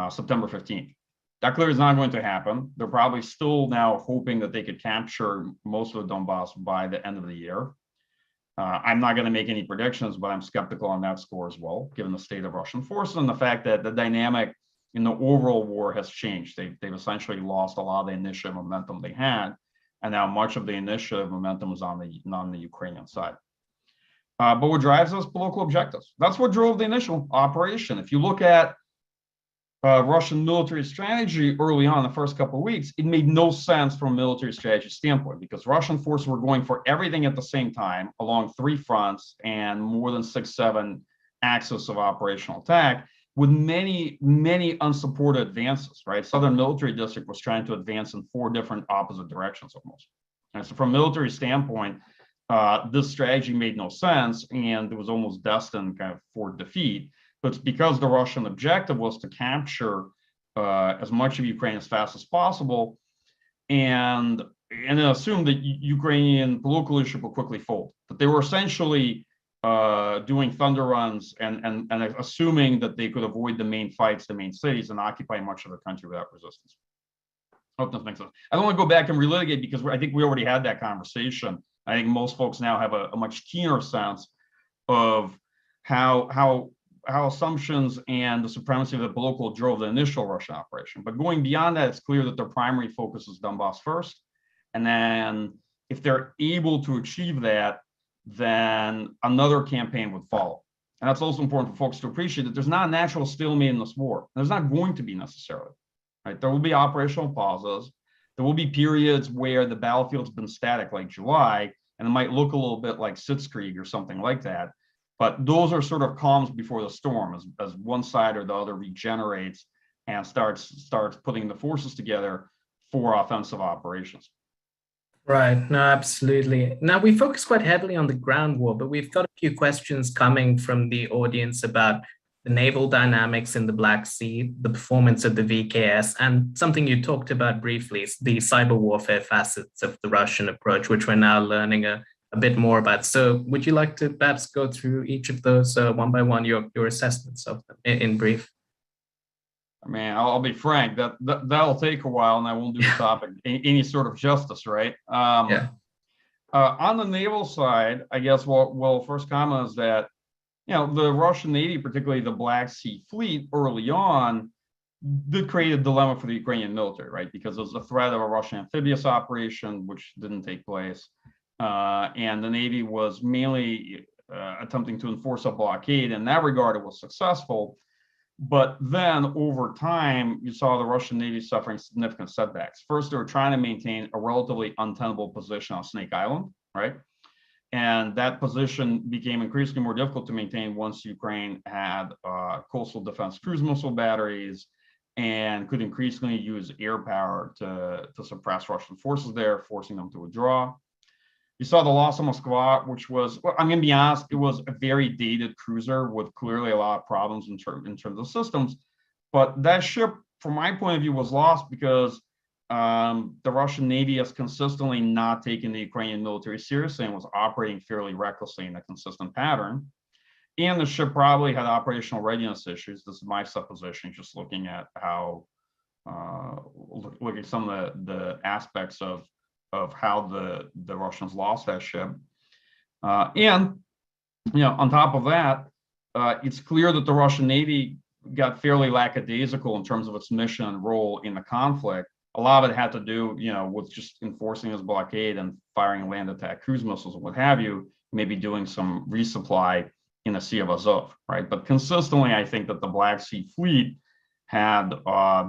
September 15th. That clearly is not going to happen. They're probably still now hoping that they could capture most of the Donbass by the end of the year. I'm not going to make any predictions, but I'm skeptical on that score as well, given the state of Russian forces and the fact that the dynamic in the overall war has changed. They've essentially lost a lot of the initiative momentum they had, and now much of the initiative momentum is on the Ukrainian side. But what drives us? Political objectives. That's what drove the initial operation. If you look at Russian military strategy early on, the first couple of weeks, it made no sense from a military strategy standpoint because Russian forces were going for everything at the same time along 3 fronts and more than 6-7 axes of operational attack with many unsupported advances, right? Southern Military District was trying to advance in 4 different opposite directions almost. And so from a military standpoint, this strategy made no sense and it was almost destined kind of for defeat. But it's because the Russian objective was to capture as much of Ukraine as fast as possible, and assume that Ukrainian political leadership will quickly fold. That they were essentially doing thunder runs and assuming that they could avoid the main fights, the main cities, and occupy much of the country without resistance. I hope that makes sense. I don't want to go back and relitigate because I think we already had that conversation. I think most folks now have a much keener sense of how assumptions and the supremacy of the political drove the initial Russian operation. But going beyond that, it's clear that their primary focus is Donbass first. And then if they're able to achieve that, then another campaign would follow. And that's also important for folks to appreciate that there's not a natural stalemate in this war. There's not going to be necessarily, right? There will be operational pauses. There will be periods where the battlefield's been static, like July, and it might look a little bit like Sitzkrieg or something like that. But those are sort of calms before the storm as one side or the other regenerates and starts putting the forces together for offensive operations. Right, no, absolutely. Now, we focus quite heavily on the ground war, but we've got a few questions coming from the audience about the naval dynamics in the Black Sea, the performance of the VKS, and something you talked about briefly, the cyber warfare facets of the Russian approach, which we're now learning a bit more about. So would you like to perhaps go through each of those one by one, your assessments of them in brief? I mean, I'll be frank, that'll take a while and I won't do the topic any sort of justice, right? Yeah. On the naval side, I guess, well, first comment is that, the Russian Navy, particularly the Black Sea Fleet early on, did create a dilemma for the Ukrainian military, right? Because there was a threat of a Russian amphibious operation, which didn't take place. And the Navy was mainly attempting to enforce a blockade. In that regard, it was successful. But then over time, you saw the Russian Navy suffering significant setbacks. First, they were trying to maintain a relatively untenable position on Snake Island, right? And that position became increasingly more difficult to maintain once Ukraine had coastal defense cruise missile batteries and could increasingly use air power to suppress Russian forces there, forcing them to withdraw. You saw the loss of Moskva, which was, well, I'm going to be honest, it was a very dated cruiser with clearly a lot of problems in terms of systems. But that ship, from my point of view, was lost because the Russian Navy has consistently not taken the Ukrainian military seriously and was operating fairly recklessly in a consistent pattern. And the ship probably had operational readiness issues. This is my supposition, just looking at how, look at some of the aspects of how the Russians lost that ship. And on top of that, it's clear that the Russian Navy got fairly lackadaisical in terms of its mission and role in the conflict. A lot of it had to do, with just enforcing this blockade and firing land attack cruise missiles and what have you, maybe doing some resupply in the Sea of Azov, right? But consistently, I think that the Black Sea Fleet had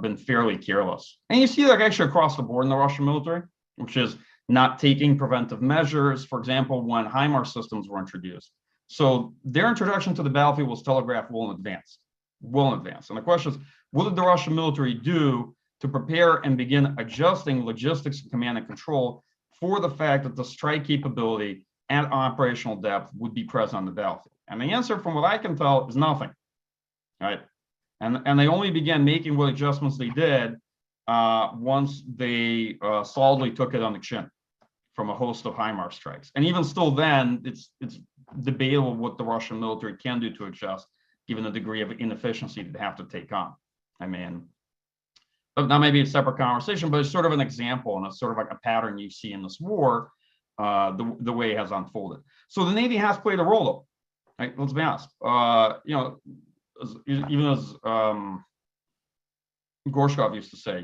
been fairly careless. And you see that actually across the board in the Russian military, which is not taking preventive measures, for example, when HIMARS systems were introduced. So their introduction to the battlefield was telegraphed well in advance. And the question is, what did the Russian military do to prepare and begin adjusting logistics and command and control for the fact that the strike capability and operational depth would be present on the battlefield? And the answer, from what I can tell, is nothing, right? And they only began making what adjustments they did once they solidly took it on the chin from a host of HIMARS strikes. And even still then, it's debatable what the Russian military can do to adjust, given the degree of inefficiency they have to take on. I mean, now maybe it's a separate conversation, but it's sort of an example, and it's sort of like a pattern you see in this war, the way it has unfolded. So the Navy has played a role, though. Right? Let's be honest. Even as Gorshkov used to say,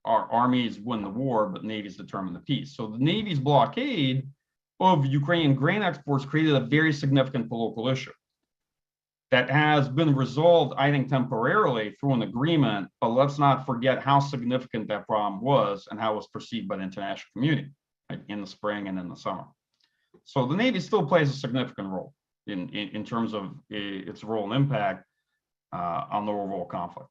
our armies win the war, but navies determine the peace. So the Navy's blockade of Ukrainian grain exports created a very significant political issue that has been resolved, I think, temporarily through an agreement, but let's not forget how significant that problem was and how it was perceived by the international community, right, in the spring and in the summer. So the Navy still plays a significant role in terms of its role and impact on the overall conflict.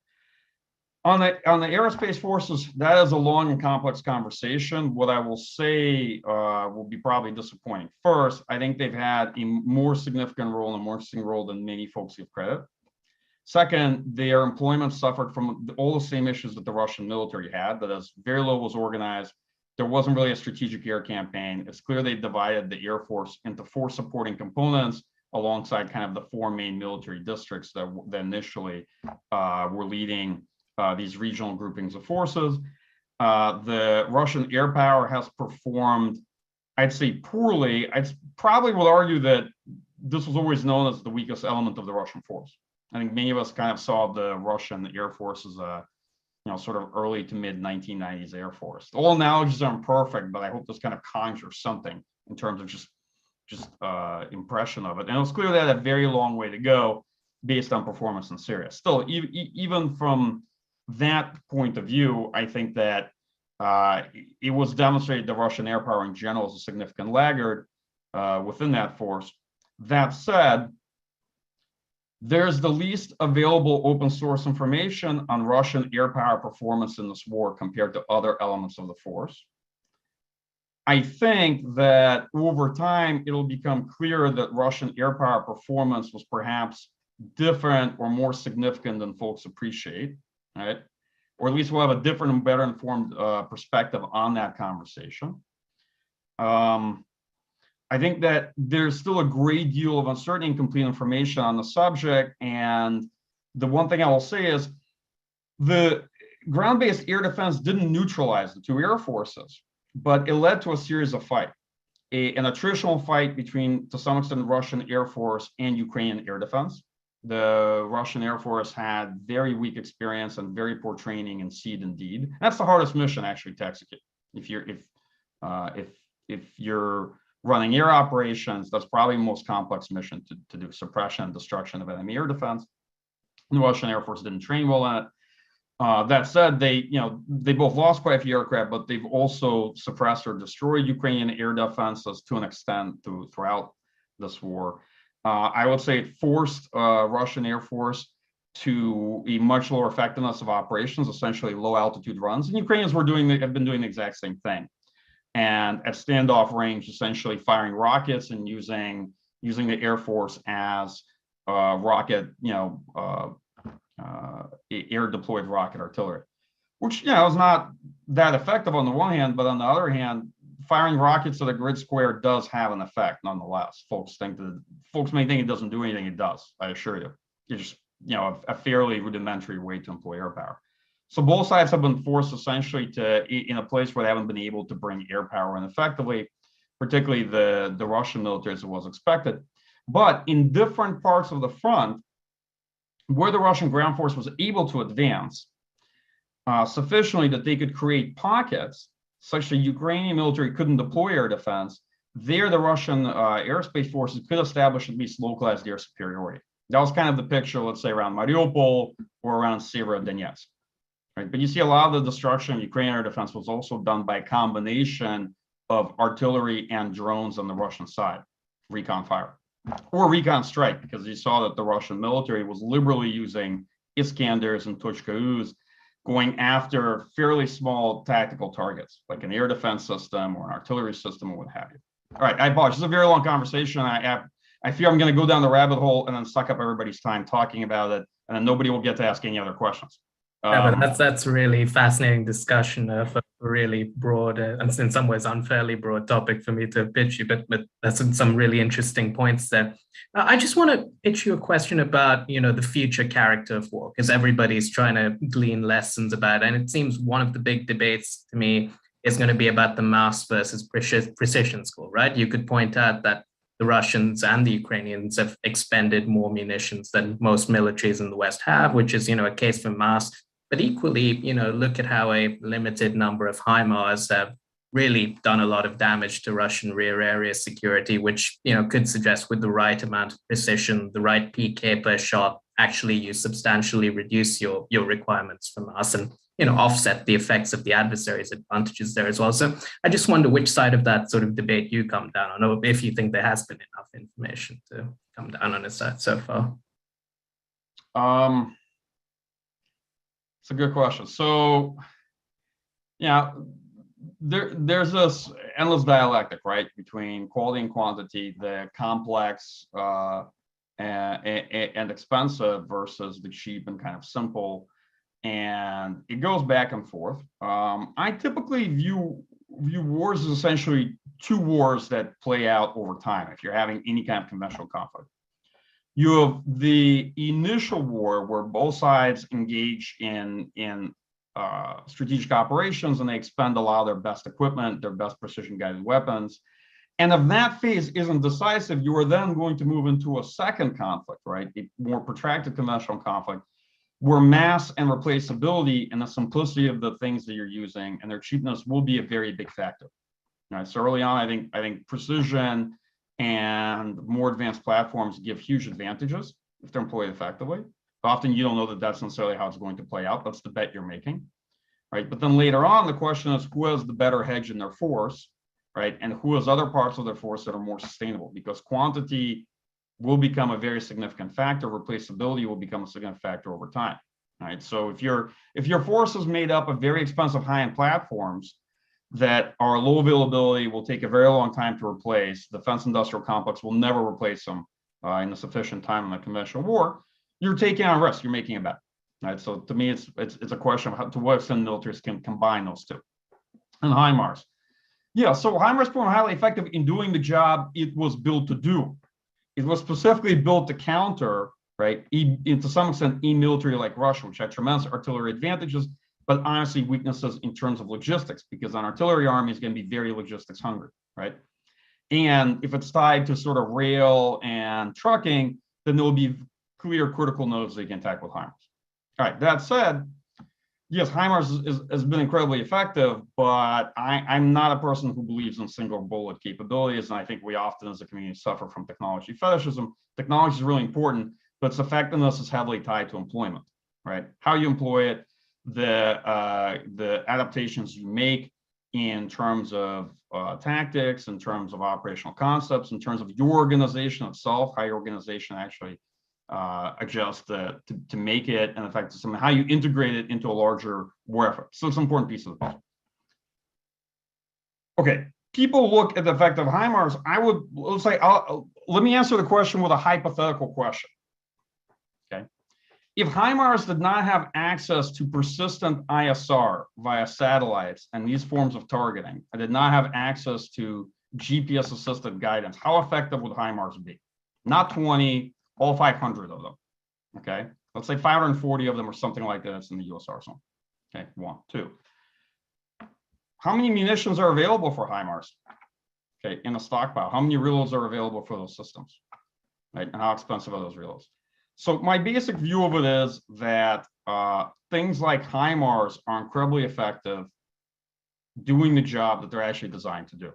On the aerospace forces, that is a long and complex conversation. What I will say will be probably disappointing. First, I think they've had a more significant role and a more interesting role than many folks give credit. Second, their employment suffered from all the same issues that the Russian military had, that is, very little was organized. There wasn't really a strategic air campaign. It's clear they divided the Air Force into 4 supporting components alongside kind of the 4 main military districts that initially were leading these regional groupings of forces. The Russian air power has performed, I'd say, poorly. I probably would argue that this was always known as the weakest element of the Russian force. I think many of us kind of saw the Russian Air Force as a, sort of early to mid 1990s Air Force. All analogies are imperfect, but I hope this kind of conjures something in terms of just impression of it. And it's clear they had a very long way to go based on performance in Syria. Still, even from that point of view, I think that it was demonstrated the Russian air power in general is a significant laggard within that force. That said, there's the least available open source information on Russian air power performance in this war compared to other elements of the force. I think that over time, it'll become clear that Russian air power performance was perhaps different or more significant than folks appreciate, right? Or at least we'll have a different and better informed perspective on that conversation. I think that there's still a great deal of uncertainty and incomplete information on the subject. And the one thing I will say is the ground-based air defense didn't neutralize the 2 air forces, but it led to a series of fights, an attritional fight between, to some extent, Russian Air Force and Ukrainian air defense. The Russian Air Force had very weak experience and very poor training in SEAD and DEED. That's the hardest mission actually to execute. If you're running air operations, that's probably the most complex mission to do, suppression and destruction of enemy air defense. The Russian Air Force didn't train well on it. That said, they both lost quite a few aircraft, but they've also suppressed or destroyed Ukrainian air defenses to an extent throughout this war. I would say it forced Russian Air Force to a much lower effectiveness of operations, essentially low altitude runs. And Ukrainians have been doing the exact same thing. And at standoff range, essentially firing rockets and using the Air Force as rocket, air deployed rocket artillery. which, is not that effective on the one hand, but on the other hand, firing rockets at a grid square does have an effect nonetheless. Folks may think it doesn't do anything. It does, I assure you. It's just, a fairly rudimentary way to employ air power. So both sides have been forced essentially in a place where they haven't been able to bring air power in effectively, particularly the Russian military as it was expected. But in different parts of the front, where the Russian ground force was able to advance sufficiently that they could create pockets such that Ukrainian military couldn't deploy air defense, there the Russian airspace forces could establish at least localized air superiority. That was kind of the picture, let's say, around Mariupol or around Severodonetsk. Right? But you see a lot of the destruction of Ukrainian air defense was also done by a combination of artillery and drones on the Russian side, recon fire, or recon strike, because you saw that the Russian military was liberally using Iskanders and Tuchka-Us, going after fairly small tactical targets, like an air defense system or an artillery system or what have you. All right, I apologize. This is a very long conversation. I fear I'm going to go down the rabbit hole and then suck up everybody's time talking about it, and then nobody will get to ask any other questions. Yeah, but that's a really fascinating discussion of a really broad and in some ways unfairly broad topic for me to pitch you, but that's some really interesting points there. I just want to pitch you a question about, the future character of war, because everybody's trying to glean lessons about it. And it seems one of the big debates to me is going to be about the mass versus precision score, right? You could point out that the Russians and the Ukrainians have expended more munitions than most militaries in the West have, which is, a case for mass. But equally, look at how a limited number of HIMARS have really done a lot of damage to Russian rear area security, which, could suggest with the right amount of precision, the right PK per shot, actually you substantially reduce your requirements for mass and, offset the effects of the adversary's advantages there as well. So I just wonder which side of that sort of debate you come down on, or if you think there has been enough information to come down on his side so far. It's a good question. So, there's this endless dialectic, right, between quality and quantity, the complex and expensive versus the cheap and kind of simple, and it goes back and forth. I typically view wars as essentially two wars that play out over time if you're having any kind of conventional conflict. You have the initial war where both sides engage in strategic operations and they expend a lot of their best equipment, their best precision guided weapons. And if that phase isn't decisive, you are then going to move into a second conflict, right? A more protracted conventional conflict where mass and replaceability and the simplicity of the things that you're using and their cheapness will be a very big factor. Right? So early on, I think precision and more advanced platforms give huge advantages if they're employed effectively. Often you don't know that that's necessarily how it's going to play out. That's the bet you're making, right? But then later on, the question is who has the better hedge in their force, right? And who has other parts of their force that are more sustainable, because quantity will become a very significant factor. Replaceability will become a significant factor over time, right? So if your force is made up of very expensive high-end platforms that are low availability, will take a very long time to replace, the defense industrial complex will never replace them in a sufficient time in a conventional war, you're taking on risk, you're making a bet, right? So to me, it's a question of how, to what extent militaries can combine those two. And HIMARS. Yeah, so HIMARS were highly effective in doing the job it was built to do. It was specifically built to counter, right, to some extent, military like Russia, which had tremendous artillery advantages, but honestly weaknesses in terms of logistics, because an artillery army is going to be very logistics hungry, right? And if it's tied to sort of rail and trucking, then there will be clear critical nodes they can attack with HIMARS. All right, that said, yes, HIMARS has been incredibly effective, but I'm not a person who believes in single bullet capabilities, and I think we often as a community suffer from technology fetishism. Technology is really important, but its effectiveness is heavily tied to employment, right? How you employ it, the adaptations you make in terms of tactics, in terms of operational concepts, in terms of your organization itself, how your organization actually adjust to make it, and in fact, how you integrate it into a larger war effort. So it's an important piece of the puzzle. Okay, people look at the effect of HIMARS. Let's say, let me answer the question with a hypothetical question. Okay, If HIMARS did not have access to persistent ISR via satellites and these forms of targeting, and did not have access to GPS-assisted guidance, how effective would HIMARS be? Not 20, all 500 of them, okay? Let's say 540 of them or something like that in the US arsenal. Okay, 1, 2. How many munitions are available for HIMARS? Okay, in a stockpile. How many reloads are available for those systems? Right, and how expensive are those reloads? So my basic view of it is that things like HIMARS are incredibly effective doing the job that they're actually designed to do,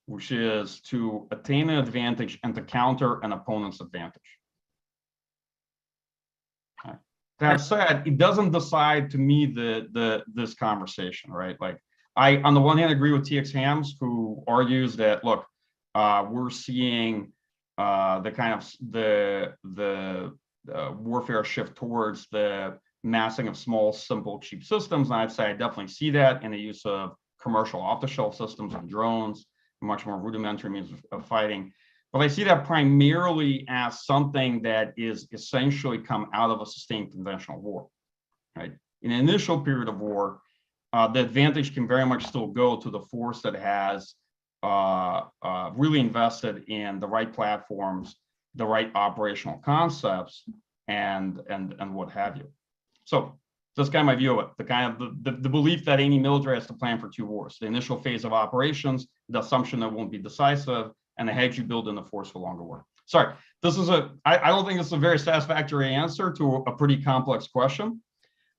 which is to attain an advantage and to counter an opponent's advantage. Okay. That said, it doesn't decide to me this conversation, right? Like I, on the one hand, agree with TX Hams, who argues that, look, we're seeing the kind of the warfare shift towards the massing of small, simple, cheap systems. And I'd say I definitely see that in the use of commercial off-the-shelf systems and drones, much more rudimentary means of fighting. But I see that primarily as something that is essentially come out of a sustained conventional war, right? In an initial period of war, the advantage can very much still go to the force that has really invested in the right platforms, the right operational concepts, and what have you. So that's kind of my view of it. The kind of the belief that any military has to plan for 2 wars: the initial phase of operations, the assumption that won't be decisive, and the hedge you build in the force for longer war. Sorry, this is I don't think this is a very satisfactory answer to a pretty complex question.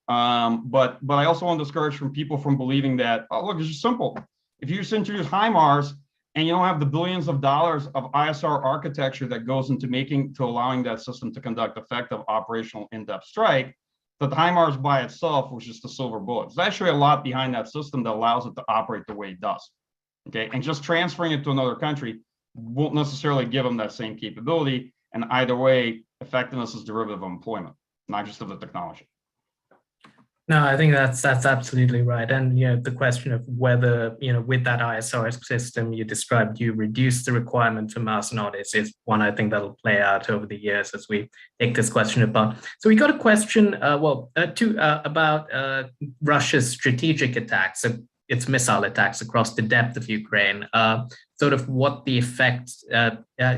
But I also want to discourage from people from believing that, oh, look, it's just simple. If you just introduce HIMARS and you don't have the billions of dollars of ISR architecture that goes into allowing that system to conduct effective operational in-depth strike, that the HIMARS by itself was just a silver bullet. There's actually a lot behind that system that allows it to operate the way it does. Okay, and just transferring it to another country won't necessarily give them that same capability. And either way, effectiveness is derivative of employment, not just of the technology. No, I think that's absolutely right. And the question of whether with that ISR system you described, you reduce the requirement to mass or not is one I think that'll play out over the years as we take this question apart. So we got a question, about Russia's strategic attacks, so its missile attacks across the depth of Ukraine. Sort of what the effect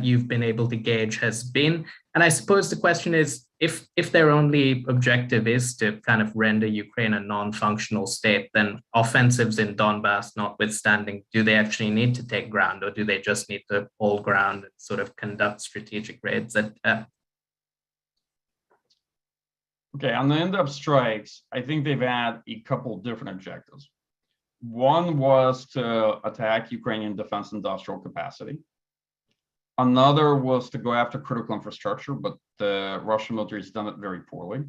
you've been able to gauge has been. And I suppose the question is, if their only objective is to kind of render Ukraine a non-functional state, then offensives in Donbass notwithstanding, do they actually need to take ground, or do they just need to hold ground and sort of conduct strategic raids? Okay, on the in-depth strikes, I think they've had a couple different objectives. One was to attack Ukrainian defense industrial capacity. Another was to go after critical infrastructure, but the Russian military has done it very poorly.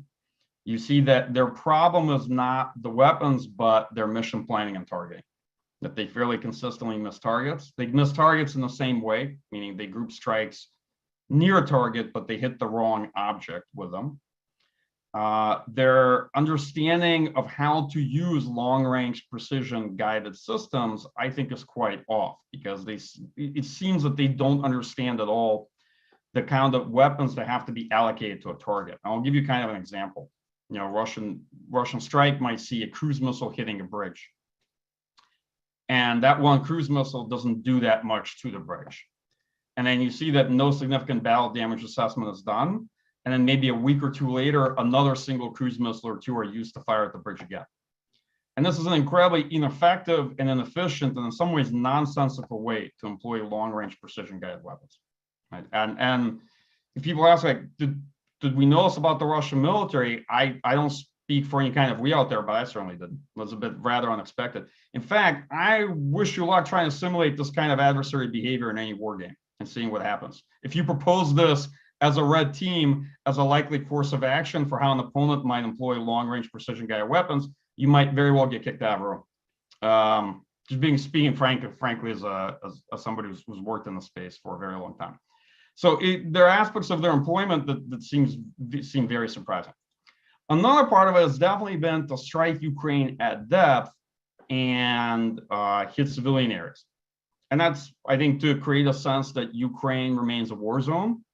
You see that their problem is not the weapons, but their mission planning and targeting, that they fairly consistently miss targets. They miss targets in the same way, meaning they group strikes near a target, but they hit the wrong object with them. Their understanding of how to use long-range precision guided systems, I think, is quite off, because it seems that they don't understand at all the kind of weapons that have to be allocated to a target. I'll give you kind of an example. Russian strike might see a cruise missile hitting a bridge, and that one cruise missile doesn't do that much to the bridge. And then you see that no significant battle damage assessment is done. And then maybe a week or 2 later, another single cruise missile or 2 are used to fire at the bridge again. And this is an incredibly ineffective and inefficient and in some ways nonsensical way to employ long-range precision-guided weapons. Right? And if people ask, like, did we know this about the Russian military? I don't speak for any kind of we out there, but I certainly did. It was a bit rather unexpected. In fact, I wish you luck trying to simulate this kind of adversary behavior in any war game and seeing what happens. If you propose this as a red team, as a likely course of action for how an opponent might employ long-range precision-guided weapons, you might very well get kicked out of the room. Just speaking frankly, as somebody who's worked in the space for a very long time. So there are aspects of their employment that seem very surprising. Another part of it has definitely been to strike Ukraine at depth and hit civilian areas. And that's, I think, to create a sense that Ukraine remains a war zone,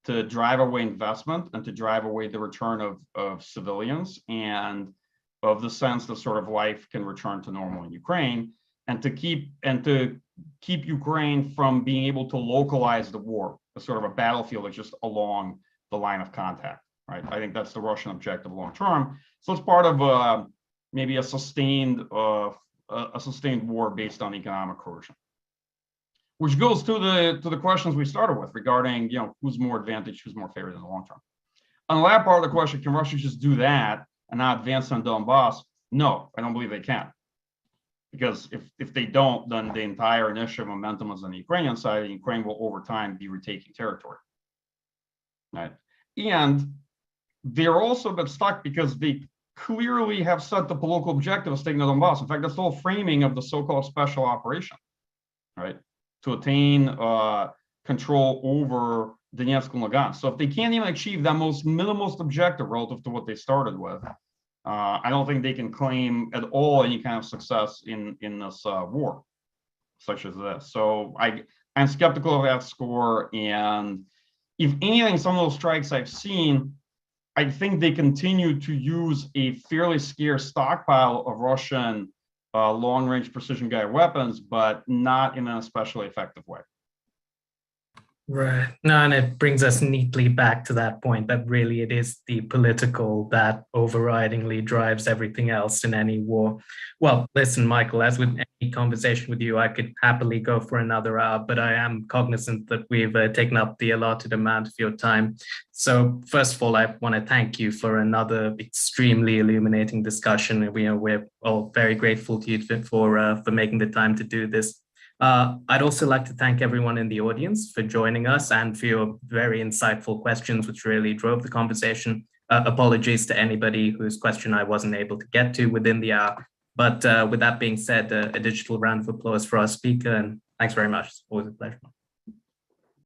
to drive away investment and to drive away the return of civilians and of the sense that sort of life can return to normal in Ukraine, and to keep Ukraine from being able to localize the war as sort of a battlefield that's just along the line of contact, right? I think that's the Russian objective long term. So it's part of maybe a sustained war based on economic coercion, which goes to the questions we started with regarding, you know, who's more advantaged, who's more favored in the long term. On the latter part of the question, can Russia just do that and not advance on Donbass? No, I don't believe they can. Because if they don't, then the entire initiative momentum is on the Ukrainian side, and Ukraine will over time be retaking territory. Right? And they're also a bit stuck because they clearly have set the political objective of taking the Donbass. In fact, that's the whole framing of the so-called special operation, right? To attain control over Donetsk and Lugansk. So if they can't even achieve that most minimalist objective relative to what they started with, I don't think they can claim at all any kind of success in this war, such as this. So I'm skeptical of that score. And if anything, some of those strikes I've seen, I think they continue to use a fairly scarce stockpile of Russian long-range precision-guided weapons, but not in an especially effective way. Right. No, and it brings us neatly back to that point that really it is the political that overridingly drives everything else in any war. Well, listen, Michael, as with any conversation with you, I could happily go for another hour, but I am cognizant that we've taken up the allotted amount of your time. So first of all, I want to thank you for another extremely illuminating discussion. We're all very grateful to you for making the time to do this. I'd also like to thank everyone in the audience for joining us and for your very insightful questions, which really drove the conversation. Apologies to anybody whose question I wasn't able to get to within the hour. But with that being said, a digital round of applause for our speaker, and thanks very much. It's always a pleasure.